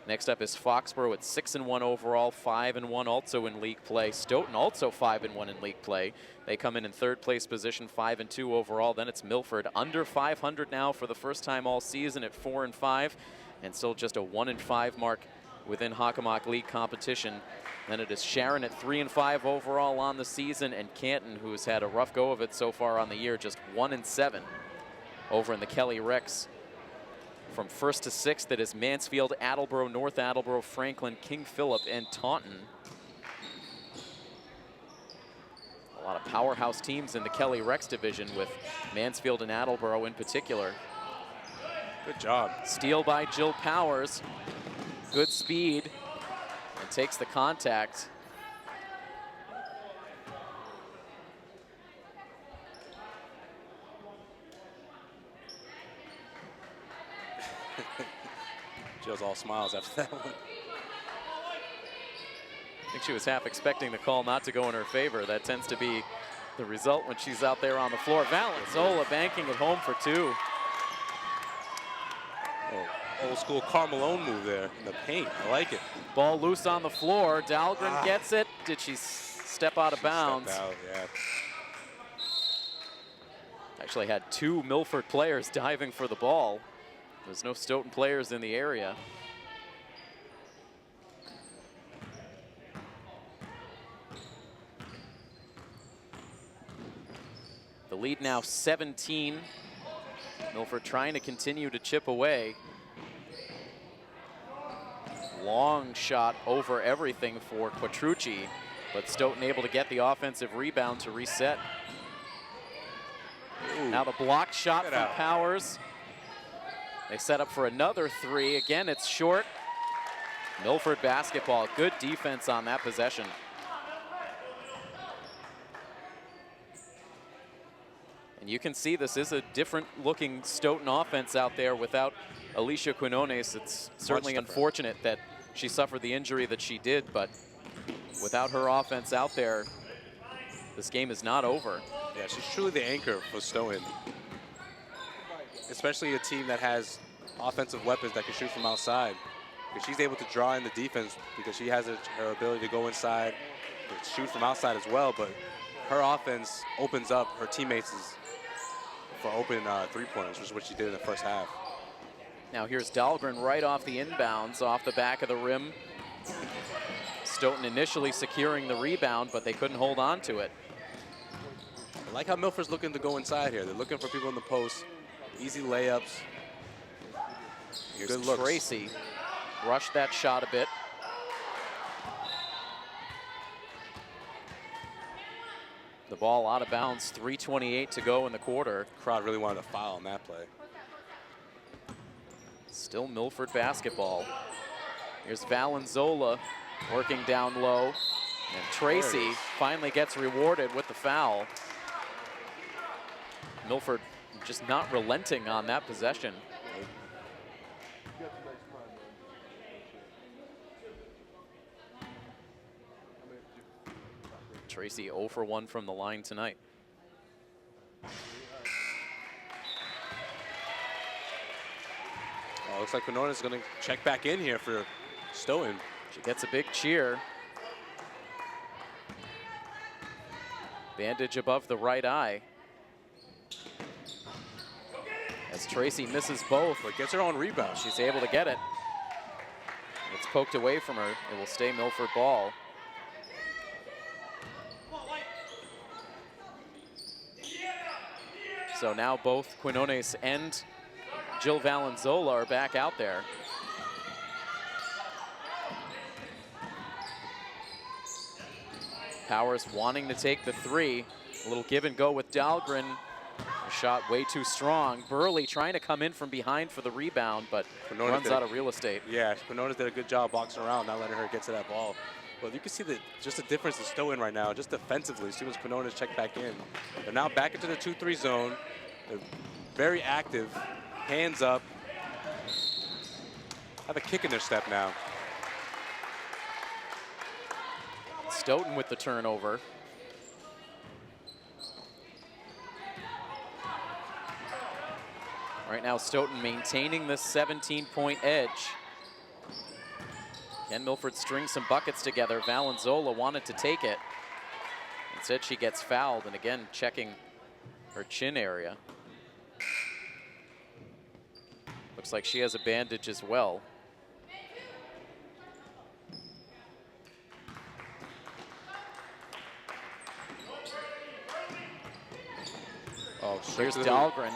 Next up is Foxborough at 6-1 overall, 5-1 also in league play. Stoughton also 5-1 in league play. They come in third place position, 5-2 overall. Then it's Milford under 500 now for the first time all season at 4-5, and still just a 1-5 mark within Hockomock League competition. Then it is Sharon at 3-5 overall on the season, and Canton, who's had a rough go of it so far on the year, just 1-7 over in the Kelly Rex. From first to sixth, it is Mansfield, Attleboro, North Attleboro, Franklin, King Philip, and Taunton. A lot of powerhouse teams in the Kelly Rex division, with Mansfield and Attleboro in particular. Good job. Steal by Jill Powers. Good speed, and takes the contact. Jill's all smiles after that one. I think she was half expecting the call not to go in her favor. That tends to be the result when she's out there on the floor. Valenzola banking it home for two. Oh, old school Carmelone move there in the paint. I like it. Ball loose on the floor. Dahlgren gets it. Did she step out of bounds? Stepped out, yeah. Actually had two Milford players diving for the ball. There's no Stoughton players in the area. The lead now 17. Milford trying to continue to chip away. Long shot over everything for Quattrucci, but Stoughton able to get the offensive rebound to reset. Ooh. Now the block shot from Powers. They set up for another three. Again, it's short. Milford basketball. Good defense on that possession. And you can see this is a different looking Stoughton offense out there without Alicia Quinones. It's certainly unfortunate that she suffered the injury that she did, but without her offense out there, this game is not over. Yeah, she's truly the anchor for Stoughton. Especially a team that has offensive weapons that can shoot from outside. Because she's able to draw in the defense because she has her ability to go inside, to shoot from outside as well, but her offense opens up her teammates for open three-pointers, which is what she did in the first half. Now here's Dahlgren right off the inbounds, off the back of the rim. Stoughton initially securing the rebound, but they couldn't hold on to it. I like how Milford's looking to go inside here. They're looking for people in the post. Easy layups. Here's Good looks. Tracy. Rushed that shot a bit. The ball out of bounds, 3:28 to go in the quarter. Crowd really wanted a foul on that play. Still Milford basketball. Here's Valenzola working down low. And Tracy finally gets rewarded with the foul. Milford just not relenting on that possession. Tracy 0 for 1 from the line tonight. Oh, looks like Quinones is going to check back in here for Stoughton. She gets a big cheer. Bandage above the right eye. As Tracy misses both. But gets her own rebound. She's able to get it. It's poked away from her. It will stay Milford ball. So now both Quinones and Jill Valenzola are back out there. Powers wanting to take the three. A little give and go with Dahlgren. A shot way too strong. Burley trying to come in from behind for the rebound, but Quinones runs out of real estate. Yeah, Quinones did a good job boxing around, not letting her get to that ball. Well, you can see just the difference in Stoughton right now, just defensively, as soon as Quinones check back in. They're now back into the 2-3 zone. They're very active, hands up. Have a kick in their step now. Stoughton with the turnover. Right now, Stoughton maintaining this 17-point edge. Can Milford string some buckets together? Valenzola wanted to take it. Instead, she gets fouled, and again, checking her chin area. Looks like she has a bandage as well. Oh, here's Dahlgren.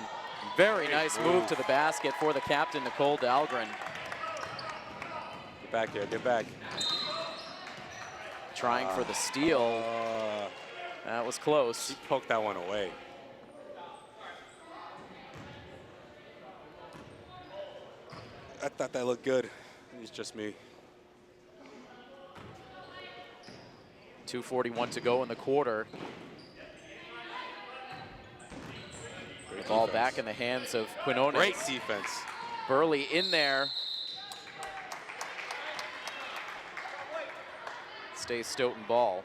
Very nice move to the basket for the captain, Nicole Dahlgren. Get back here, get back. Trying for the steal. That was close. She poked that one away. I thought that looked good. It's just me. 2:41 to go in the quarter. The ball back in the hands of Quinones. Great defense. Burley in there. Stays Stoughton ball.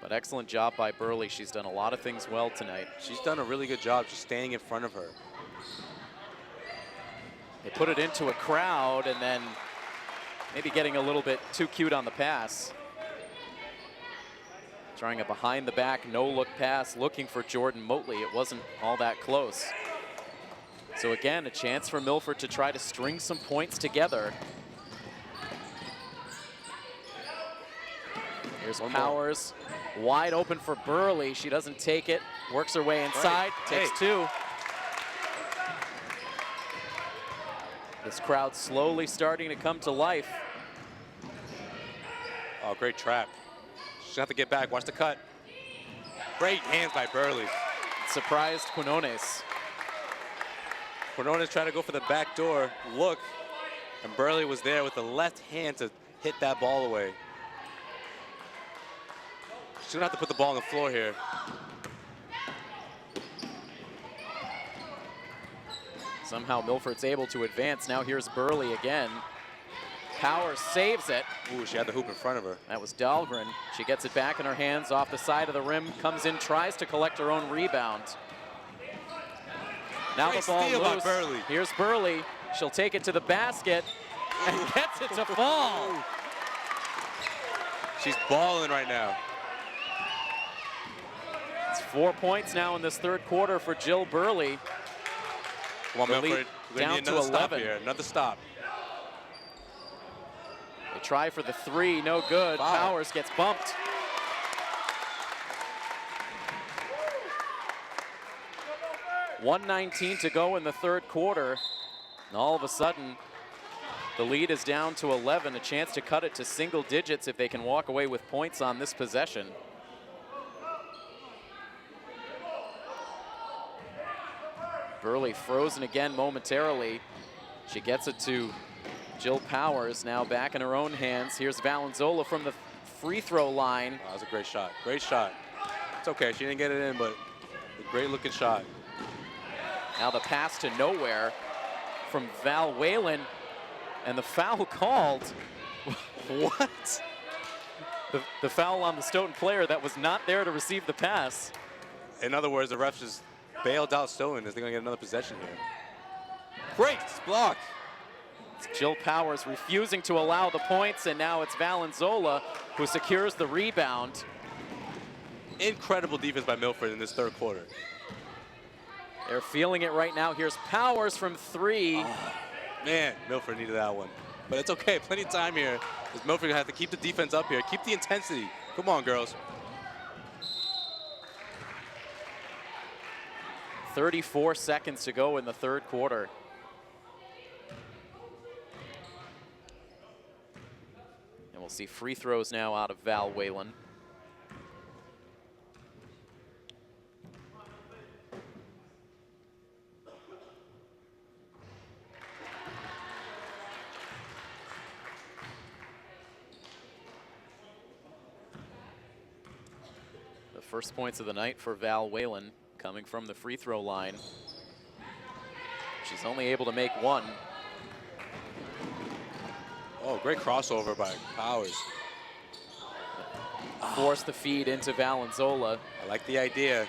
But excellent job by Burley. She's done a lot of things well tonight. She's done a really good job just staying in front of her. They put it into a crowd and then maybe getting a little bit too cute on the pass. Trying a behind the back, no look pass, looking for Jordan Motley. It wasn't all that close. So again, a chance for Milford to try to string some points together. Here's Powers, wide open for Burley. She doesn't take it, works her way inside, takes two. This crowd slowly starting to come to life. Oh, great trap. She's gonna have to get back, watch the cut. Great hands by Burley. Surprised Quinones. Quinones tried to go for the back door, look, and Burley was there with the left hand to hit that ball away. She's gonna have to put the ball on the floor here. Somehow Milford's able to advance. Now here's Burley again. Powers saves it. Ooh, she had the hoop in front of her. That was Dahlgren. She gets it back in her hands off the side of the rim, comes in, tries to collect her own rebound. Now the ball loose. Burley. Here's Burley. She'll take it to the basket and gets it to fall. She's balling right now. It's 4 points now in this third quarter for Jill Burley. Well, Milford, down to 11. Here. Another stop. They try for the three, no good. Wow. Powers gets bumped. 1:19 to go in the third quarter. And all of a sudden, the lead is down to 11, a chance to cut it to single digits if they can walk away with points on this possession. Burley frozen again momentarily. She gets it to Jill Powers, now back in her own hands. Here's Valenzola from the free throw line. That was a great shot. Great shot. It's okay, she didn't get it in, but a great looking shot. Now the pass to nowhere from Val Whalen, and the foul called. What? The foul on the Stoughton player that was not there to receive the pass. In other words, the refs just bailed out Stoughton as they're going to get another possession here. Great block. It's Jill Powers refusing to allow the points, and now it's Valenzola who secures the rebound. Incredible defense by Milford in this third quarter. They're feeling it right now. Here's Powers from three. Oh, man, Milford needed that one. But it's okay, plenty of time here. Because Milford have to keep the defense up here. Keep the intensity. Come on, girls. 34 seconds to go in the third quarter. And we'll see free throws now out of Val Whalen. The first points of the night for Val Whalen coming from the free throw line. She's only able to make one. Oh, great crossover by Powers. Force the feed into Valenzola. I like the idea.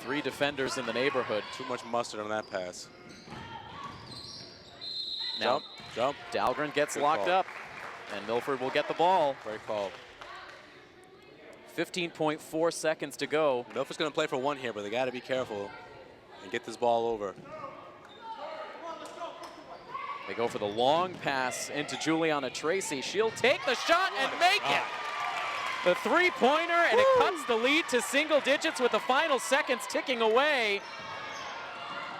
Three defenders in the neighborhood. Too much mustard on that pass. Now, jump. Dahlgren gets Good locked call. up, and Milford will get the ball. Great call. 15.4 seconds to go. Milford's going to play for one here, but they got to be careful and get this ball over. They go for the long pass into Juliana Tracy. She'll take the shot and make it. The three-pointer, and it cuts the lead to single digits with the final seconds ticking away.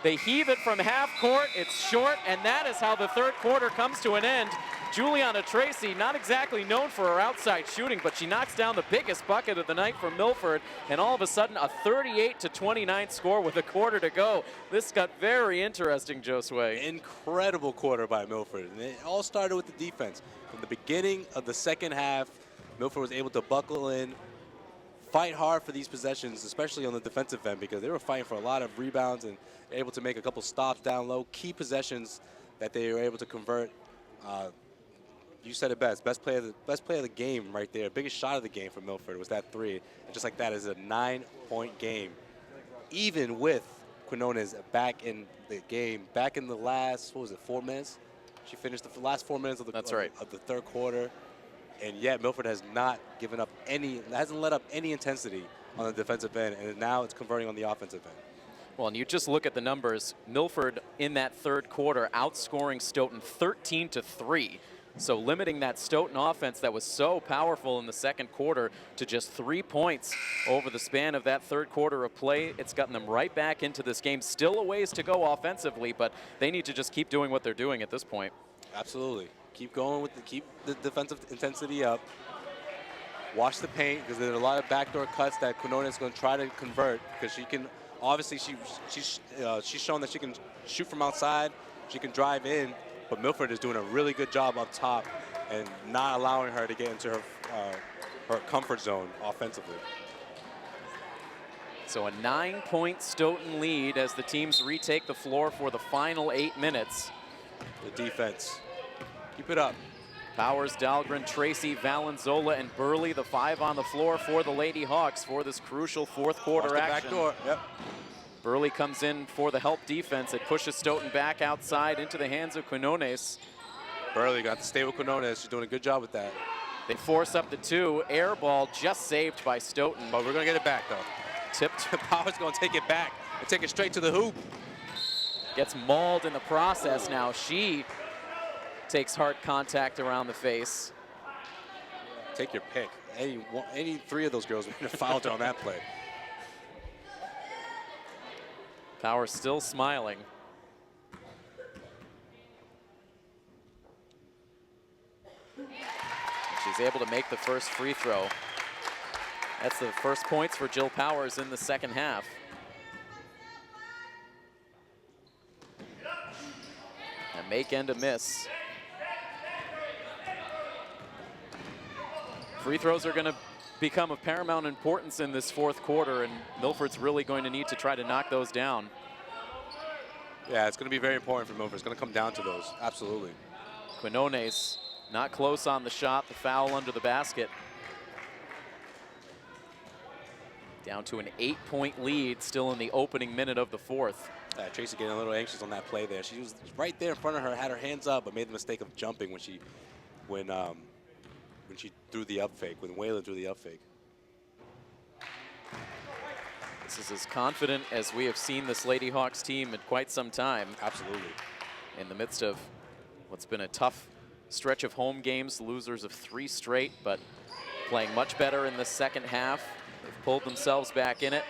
They heave it from half court. It's short, and that is how the third quarter comes to an end. Juliana Tracy, not exactly known for her outside shooting, but she knocks down the biggest bucket of the night for Milford, and all of a sudden a 38-29 score with a quarter to go. This got very interesting, Josue. Incredible quarter by Milford, and it all started with the defense. From the beginning of the second half, Milford was able to buckle in, fight hard for these possessions, especially on the defensive end, because they were fighting for a lot of rebounds and able to make a couple stops down low, key possessions that they were able to convert. You said it best. Best play of the game right there. Biggest shot of the game for Milford was that three. And just like that, is a 9-point game. Even with Quinones back in the game, back in the last, 4 minutes? She finished the last 4 minutes of the, of the third quarter. And yet Milford has not given up hasn't let up any intensity on the defensive end. And now it's converting on the offensive end. Well, and you just look at the numbers. Milford in that third quarter outscoring Stoughton 13-3. So limiting that Stoughton offense that was so powerful in the second quarter to just 3 points over the span of that third quarter of play. It's gotten them right back into this game. Still a ways to go offensively, but they need to just keep doing what they're doing at this point. Absolutely. Keep going with keep the defensive intensity up. Watch the paint, because there are a lot of backdoor cuts that Quinones is going to try to convert, because she can, obviously she's shown that she can shoot from outside, she can drive in. But Milford is doing a really good job up top and not allowing her to get into her comfort zone offensively. So a 9-point Stoughton lead as the teams retake the floor for the final 8 minutes. The defense, keep it up. Powers, Dahlgren, Tracy, Valenzola, and Burley, the 5 on the floor for the Lady Hawks for this crucial fourth quarter action. Back door. Yep. Burley comes in for the help defense. It pushes Stoughton back outside into the hands of Quinones. Burley got to stay with Quinones. She's doing a good job with that. They force up the 2. Air ball just saved by Stoughton. But we're going to get it back, though. Tipped. Powers going to take it back and take it straight to the hoop. Gets mauled in the process now. She takes hard contact around the face. Take your pick. Any 3 of those girls would have fouled her on that play. Power still smiling. She's able to make the first free throw. That's the first points for Jill Powers in the second half. A make and a miss. Free throws are going to become of paramount importance in this fourth quarter, and Milford's really going to need to try to knock those down. Yeah, it's going to be very important for Milford. It's going to come down to those, absolutely. Quinones not close on the shot, the foul under the basket. Down to an 8-point lead still in the opening minute of the fourth. Tracy getting a little anxious on that play there. She was right there in front of her, had her hands up, but made the mistake of jumping when she threw the up fake, when Whalen threw the up fake. This is as confident as we have seen this Lady Hawks team in quite some time. Absolutely. In the midst of what's been a tough stretch of home games, losers of 3 straight, but playing much better in the second half. They've pulled themselves back in it.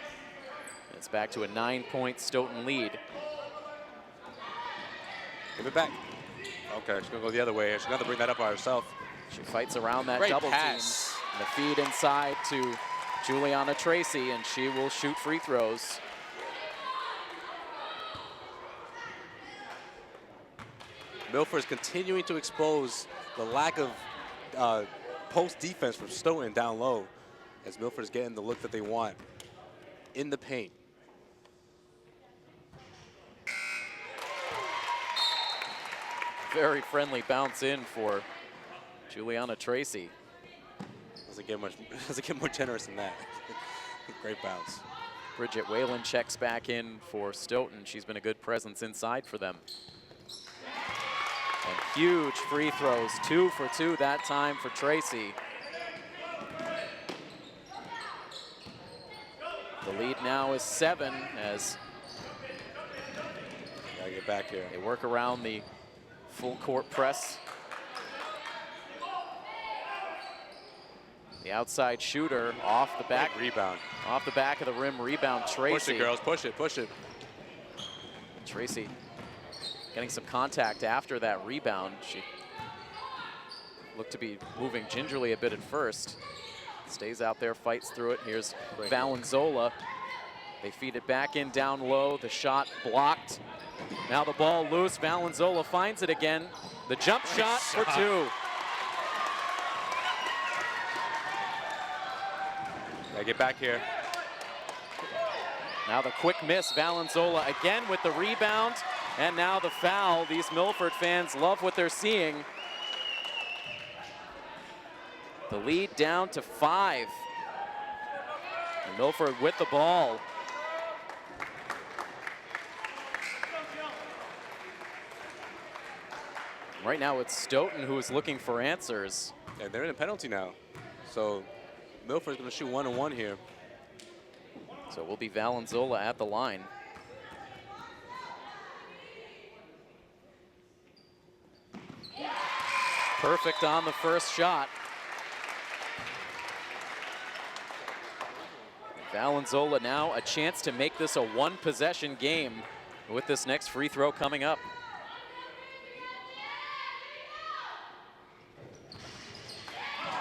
It's back to a 9-point Stoughton lead. Give it back. Okay, she's gonna go the other way. She's gonna have to bring that up by herself. She fights around that Great double pass. team. The feed inside to Juliana Tracy, and she will shoot free throws. Milford is continuing to expose the lack of post defense from Stoughton down low, as Milford is getting the look that they want in the paint. Very friendly bounce in for Juliana Tracy. Doesn't get more generous than that. Great bounce. Bridget Whalen checks back in for Stoughton. She's been a good presence inside for them. And huge free throws, 2 for 2 that time for Tracy. The lead now is 7 as Gotta get back here. they work around the full court press. The outside shooter off the back. Great rebound. Off the back of the rim, rebound Tracy. Push it, girls, push it, push it. Tracy getting some contact after that rebound. She looked to be moving gingerly a bit at first. Stays out there, fights through it. Here's Valenzola. They feed it back in down low. The shot blocked. Now the ball loose. Valenzola finds it again. The jump shot for 2. Gotta get back here. Now the quick miss. Valenzola again with the rebound. And now the foul. These Milford fans love what they're seeing. The lead down to 5. And Milford with the ball. Right now it's Stoughton who is looking for answers. And they're in a penalty now. So Milford's gonna shoot 1-on-1 here. So it will be Valenzola at the line. Perfect on the first shot. Valenzola now a chance to make this a 1-possession game with this next free throw coming up.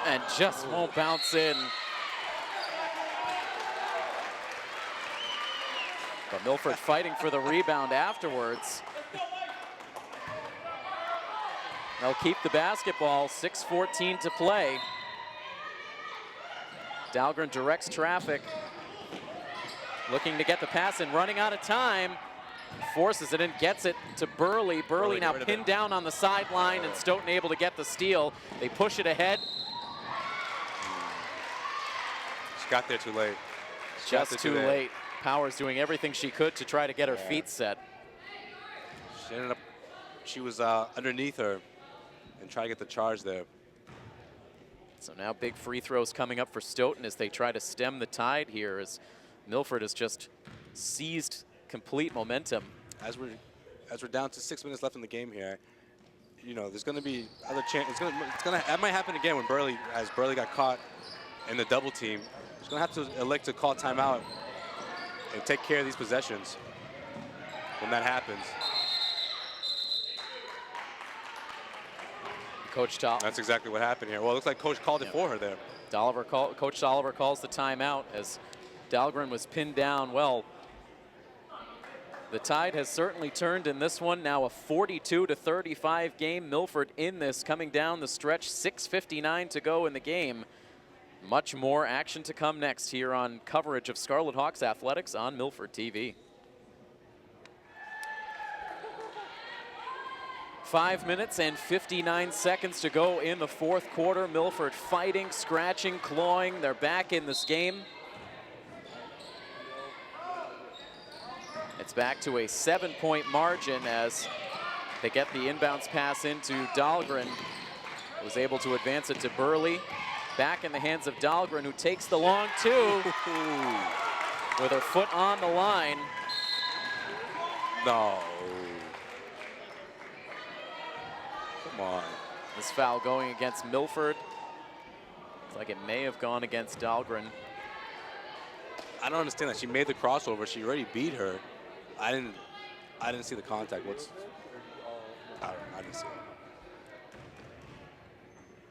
And just won't bounce in. But Milford fighting for the rebound afterwards. They'll keep the basketball, 6:14 to play. Dahlgren directs traffic. Looking to get the pass in, running out of time. Forces it and gets it to Burley. Burley now pinned down on the sideline, and Stoughton able to get the steal. They push it ahead. She got there too late. Just too late. Powers doing everything she could to try to get her feet set. She was underneath her and try to get the charge there. So now big free throws coming up for Stoughton as they try to stem the tide here, as Milford has just seized complete momentum. As we're down to 6 minutes left in the game here, you know, there's going to be other chance. That might happen again when Burley got caught in the double team. She's going to have to elect to call timeout and take care of these possessions. when that happens. Coach Tal. That's exactly what happened here. Well, it looks like Coach called it for her there. Coach Oliver calls the timeout as Dahlgren was pinned down. Well, the tide has certainly turned in this one. Now a 42-35 game. Milford in this, coming down the stretch. 6:59 to go in the game. Much more action to come next here on coverage of Scarlet Hawks athletics on Milford TV. 5 minutes and 59 seconds to go in the fourth quarter. Milford fighting, scratching, clawing. They're back in this game. It's back to a 7-point margin as they get the inbounds pass into Dahlgren. Was able to advance it to Burley. Back in the hands of Dahlgren, who takes the long two with her foot on the line. No. Come on. This foul going against Milford. Looks like it may have gone against Dahlgren. I don't understand that. She made the crossover. She already beat her. I didn't see the contact. I didn't see it.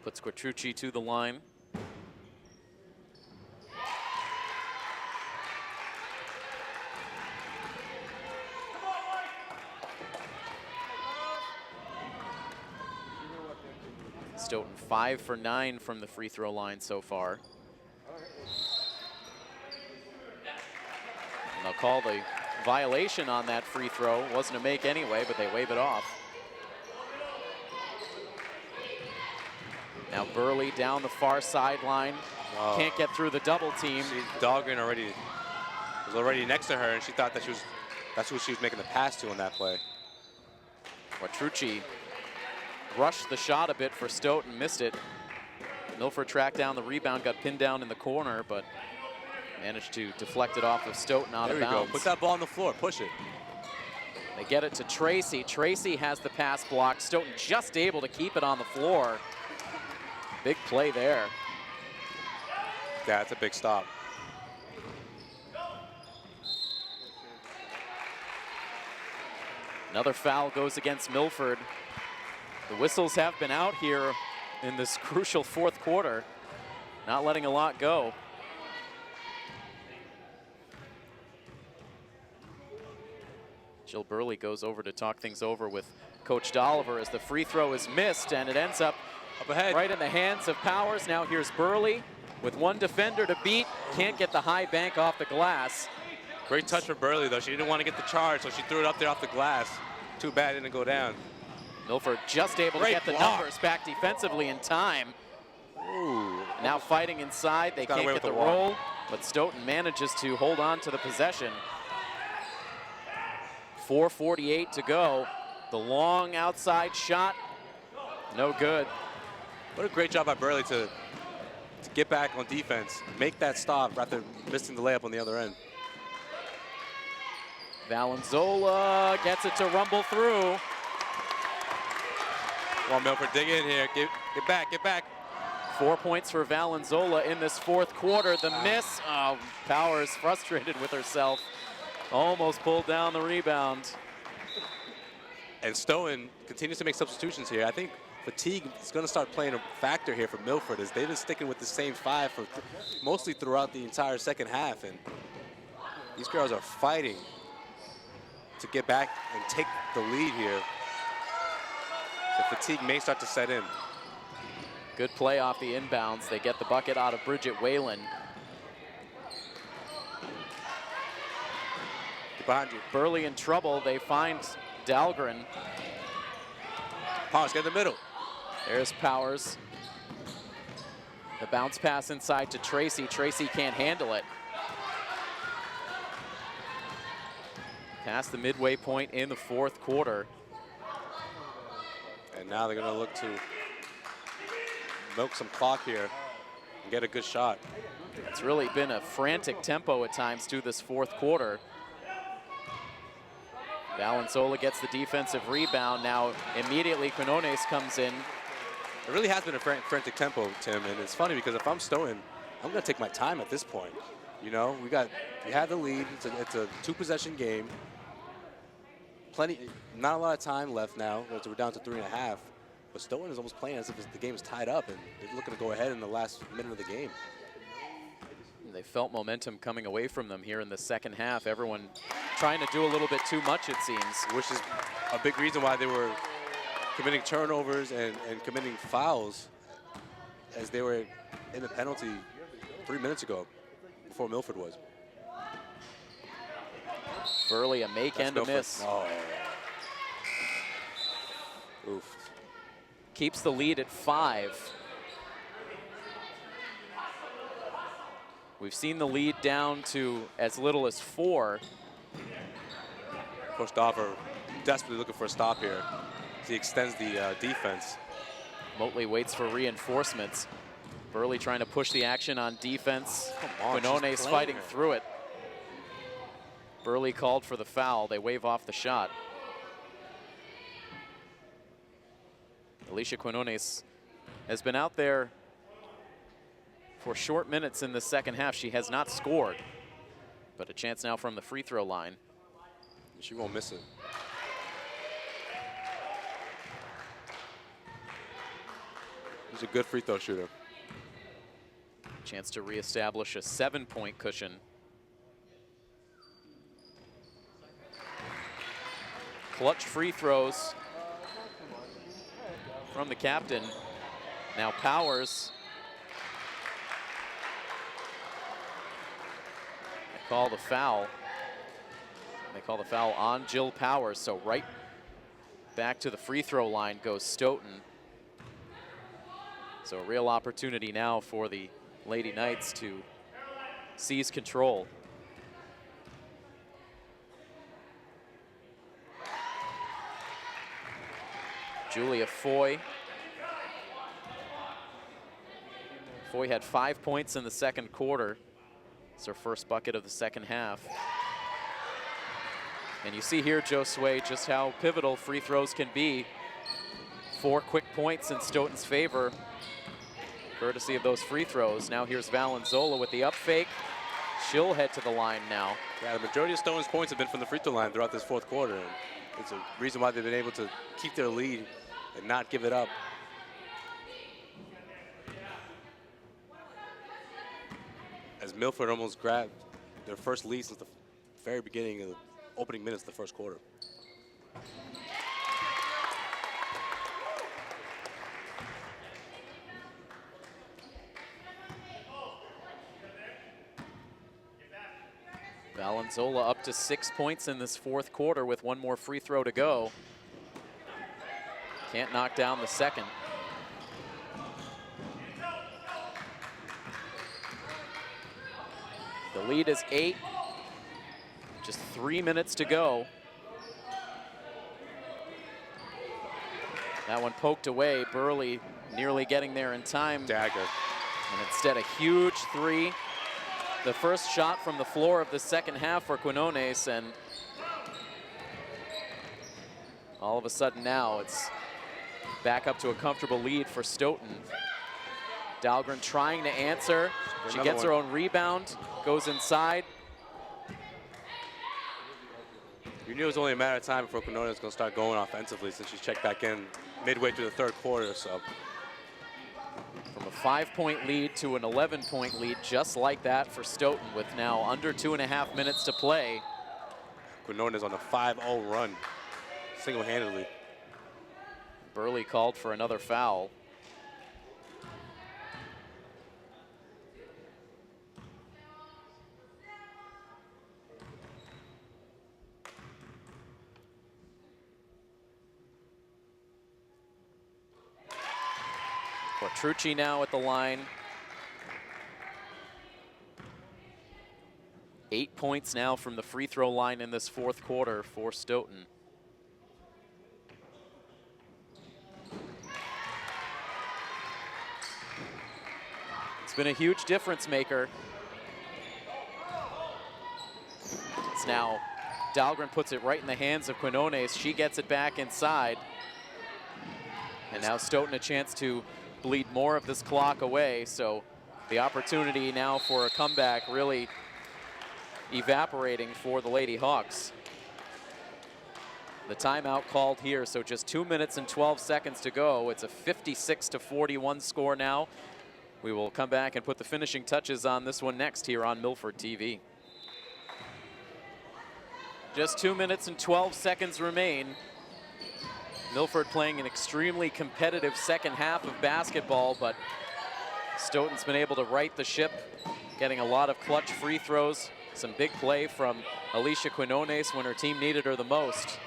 Puts Quattrucci to the line. Stoughton 5 for 9 from the free throw line so far. And they'll call the violation on that free throw. Wasn't a make anyway, but they wave it off. Now Burley down the far sideline. Can't get through the double team. Dahlgren was already next to her, and she thought that that's who she was making the pass to on that play. Quattrucci rushed the shot a bit for Stoughton, missed it. Milford tracked down the rebound, got pinned down in the corner, but managed to deflect it off of Stoughton out of bounds. There we go. Put that ball on the floor. Push it. They get it to Tracy. Tracy has the pass blocked. Stoughton just able to keep it on the floor. Big play there. Yeah, that's a big stop. Another foul goes against Milford. The whistles have been out here in this crucial fourth quarter, not letting a lot go. Jill Burley goes over to talk things over with Coach Oliver as the free throw is missed, and it ends up ahead. Right in the hands of Powers. Now here's Burley with one defender to beat. Can't get the high bank off the glass. Great touch for Burley, though. She didn't want to get the charge, so she threw it up there off the glass. Too bad it didn't go down. Milford just able to get the numbers back defensively in time. Ooh. Now fighting inside. They can't get the roll, but Stoughton manages to hold on to the possession. 4:48 to go. The long outside shot, no good. What a great job by Burley to get back on defense, make that stop rather than missing the layup on the other end. Valenzola gets it to rumble through. Come on, Milford, dig in here. Get back, get back. 4 points for Valenzola in this fourth quarter. The miss. Oh, Powers frustrated with herself. Almost pulled down the rebound. And Stoughton continues to make substitutions here. I think fatigue is going to start playing a factor here for Milford as they've been sticking with the same five for mostly throughout the entire second half. And these girls are fighting to get back and take the lead here. So fatigue may start to set in. Good play off the inbounds. They get the bucket out of Bridget Whalen. Get behind you. Burley in trouble. They find Dahlgren. Powers, get in the middle. There's Powers. The bounce pass inside to Tracy. Tracy can't handle it. Past the midway point in the fourth quarter. And now they're going to look to milk some clock here and get a good shot. It's really been a frantic tempo at times to this fourth quarter. Valenzola gets the defensive rebound. Now immediately Quinones comes in. It really has been a frantic tempo, Tim, and it's funny because if I'm Stoughton, I'm going to take my time at this point. You know, you have the lead. It's a two-possession game. not a lot of time left now. We're down to 3.5. But Stoughton is almost playing as if the game is tied up, and they're looking to go ahead in the last minute of the game. They felt momentum coming away from them here in the second half. Everyone trying to do a little bit too much, it seems. Which is a big reason why they were committing turnovers and committing fouls as they were in the penalty 3 minutes ago before Milford was. Burley, a make and a miss. Oh. Oof. Keeps the lead at 5. We've seen the lead down to as little as 4. Coach Dauver desperately looking for a stop here. He extends the defense. Motley waits for reinforcements. Burley trying to push the action on defense. Come on, Quinones fighting through it. Burley called for the foul. They wave off the shot. Alicia Quinones has been out there for short minutes in the second half. She has not scored, but a chance now from the free throw line. She won't miss it. She's a good free throw shooter. Chance to reestablish a 7-point cushion. Clutch free throws from the captain. Now Powers. They call the foul. They call the foul on Jill Powers. So right back to the free throw line goes Stoughton. So a real opportunity now for the Lady Knights to seize control. Julia Foy. Foy had 5 points in the second quarter. It's her first bucket of the second half. And you see here, Josue, just how pivotal free throws can be. 4 quick points in Stoughton's favor, courtesy of those free throws. Now here's Valenzola with the up fake. She'll head to the line now. Yeah, the majority of Stoughton's points have been from the free throw line throughout this fourth quarter. And it's a reason why they've been able to keep their lead and not give it up. As Milford almost grabbed their first lead since the very beginning of the opening minutes of the first quarter. Valenzola up to 6 points in this fourth quarter with 1 more free throw to go. Can't knock down the second. The lead is 8. Just 3 minutes to go. That one poked away. Burley nearly getting there in time. Dagger. And instead a huge 3. The first shot from the floor of the second half for Quinones, and all of a sudden now it's back up to a comfortable lead for Stoughton. Dahlgren trying to answer. She gets her own rebound, goes inside. You knew it was only a matter of time before Quinones was going to start going offensively since she checked back in midway through the third quarter. So from a 5-point lead to an 11-point lead, just like that for Stoughton, with now under 2.5 minutes to play. Quinones on a 5-0 run, single-handedly. Burley called for another foul. Quattrucci now at the line. 8 points now from the free throw line in this fourth quarter for Stoughton. It's been a huge difference maker. It's now Dahlgren puts it right in the hands of Quinones. She gets it back inside. And now Stoughton a chance to bleed more of this clock away. So the opportunity now for a comeback really evaporating for the Lady Hawks. The timeout called here, so just 2 minutes and 12 seconds to go. It's a 56-41 score now. We will come back and put the finishing touches on this one next here on Milford TV. Just 2 minutes and 12 seconds remain. Milford playing an extremely competitive second half of basketball, but Stoughton's been able to right the ship, getting a lot of clutch free throws, some big play from Alicia Quinones when her team needed her the most.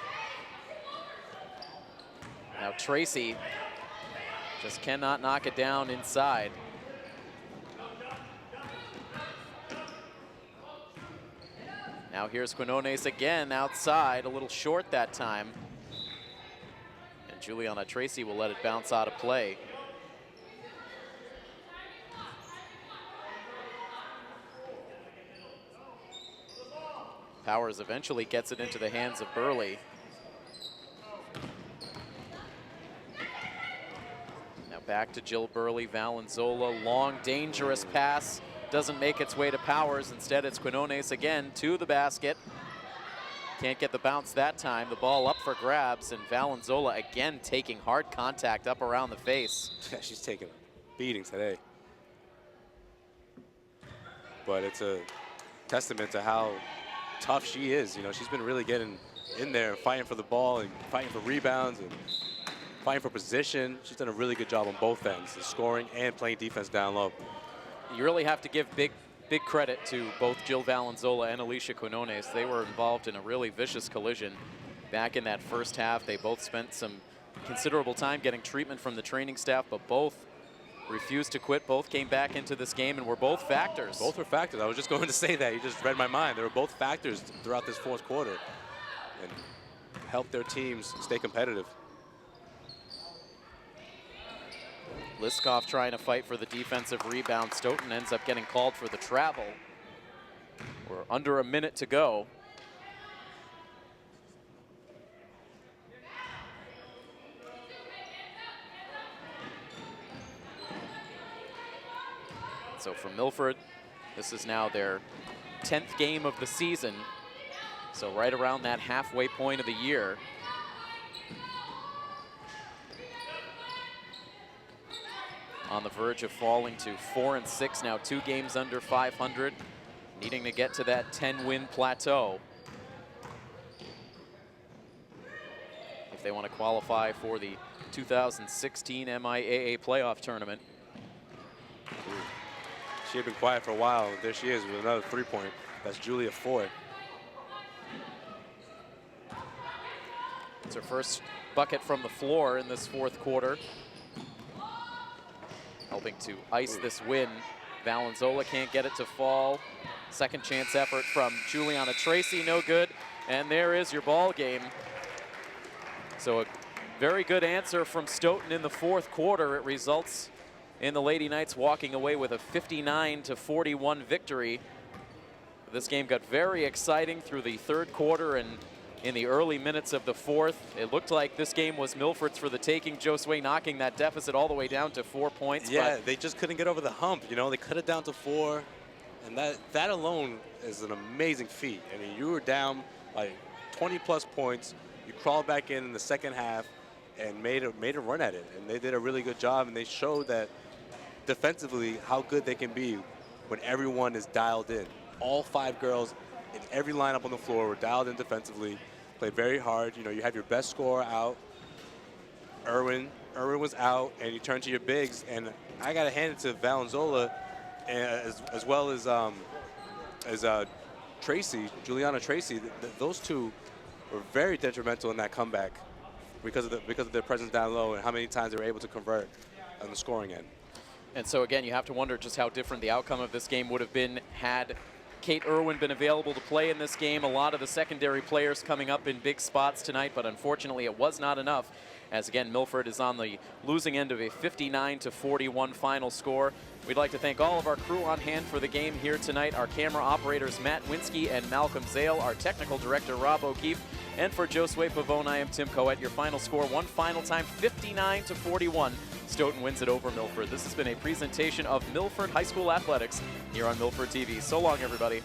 Now Tracy just cannot knock it down inside. Now here's Quinones again outside, a little short that time. And Juliana Tracy will let it bounce out of play. Powers eventually gets it into the hands of Burley. Now back to Jill Burley, Valenzola, long dangerous pass. Doesn't make its way to Powers. Instead, it's Quinones again to the basket. Can't get the bounce that time. The ball up for grabs, and Valenzola again taking hard contact up around the face. Yeah, she's taking a beating today. But it's a testament to how tough she is. You know, she's been really getting in there, fighting for the ball and fighting for rebounds and fighting for position. She's done a really good job on both ends, the scoring and playing defense down low. You really have to give big credit to both Jill Valenzola and Alicia Quinones. They were involved in a really vicious collision back in that first half. They both spent some considerable time getting treatment from the training staff, but both refused to quit. Both came back into this game and were both factors. Both were factors. I was just going to say that. You just read my mind. They were both factors throughout this fourth quarter and helped their teams stay competitive. Liskov trying to fight for the defensive rebound. Stoughton ends up getting called for the travel. We're under a minute to go. So for Milford, this is now their 10th game of the season. So right around that halfway point of the year. On the verge of falling to 4-6 now, 2 games under 500, needing to get to that 10-win plateau if they want to qualify for the 2016 MIAA playoff tournament. She had been quiet for a while. There she is with another 3-point. That's Julia Foy. It's her first bucket from the floor in this fourth quarter, helping to ice this win. Valenzola can't get it to fall. Second chance effort from Juliana Tracy, no good. And there is your ball game. So a very good answer from Stoughton in the fourth quarter. It results in the Lady Knights walking away with a 59-41 victory. This game got very exciting through the third quarter and in the early minutes of the fourth. It looked like this game was Milford's for the taking. Josue knocking that deficit all the way down to 4 points. Yeah, they just couldn't get over the hump. You know, they cut it down to 4, and that alone is an amazing feat. I mean, you were down by 20-plus points. You crawled back in the second half and made a run at it, and they did a really good job. And they showed that defensively how good they can be when everyone is dialed in. All 5 girls in every lineup on the floor were dialed in defensively. Played very hard. You know, you have your best scorer out. Irwin was out, and you turn to your bigs. And I got to hand it to Valenzola, as well as Tracy, Juliana Tracy. Those two were very detrimental in that comeback because of their presence down low and how many times they were able to convert on the scoring end. And so again, you have to wonder just how different the outcome of this game would have been had Kate Irwin been available to play in this game. A lot of the secondary players coming up in big spots tonight, but unfortunately it was not enough, as again Milford is on the losing end of a 59-41 final score. We'd like to thank all of our crew on hand for the game here tonight. Our camera operators Matt Winsky and Malcolm Zale, our technical director Rob O'Keefe, and for Josue Pavone, I am Tim Coet. Your final score, one final time, 59-41. Stoughton wins it over Milford. This has been a presentation of Milford High School Athletics here on Milford TV. So long, everybody.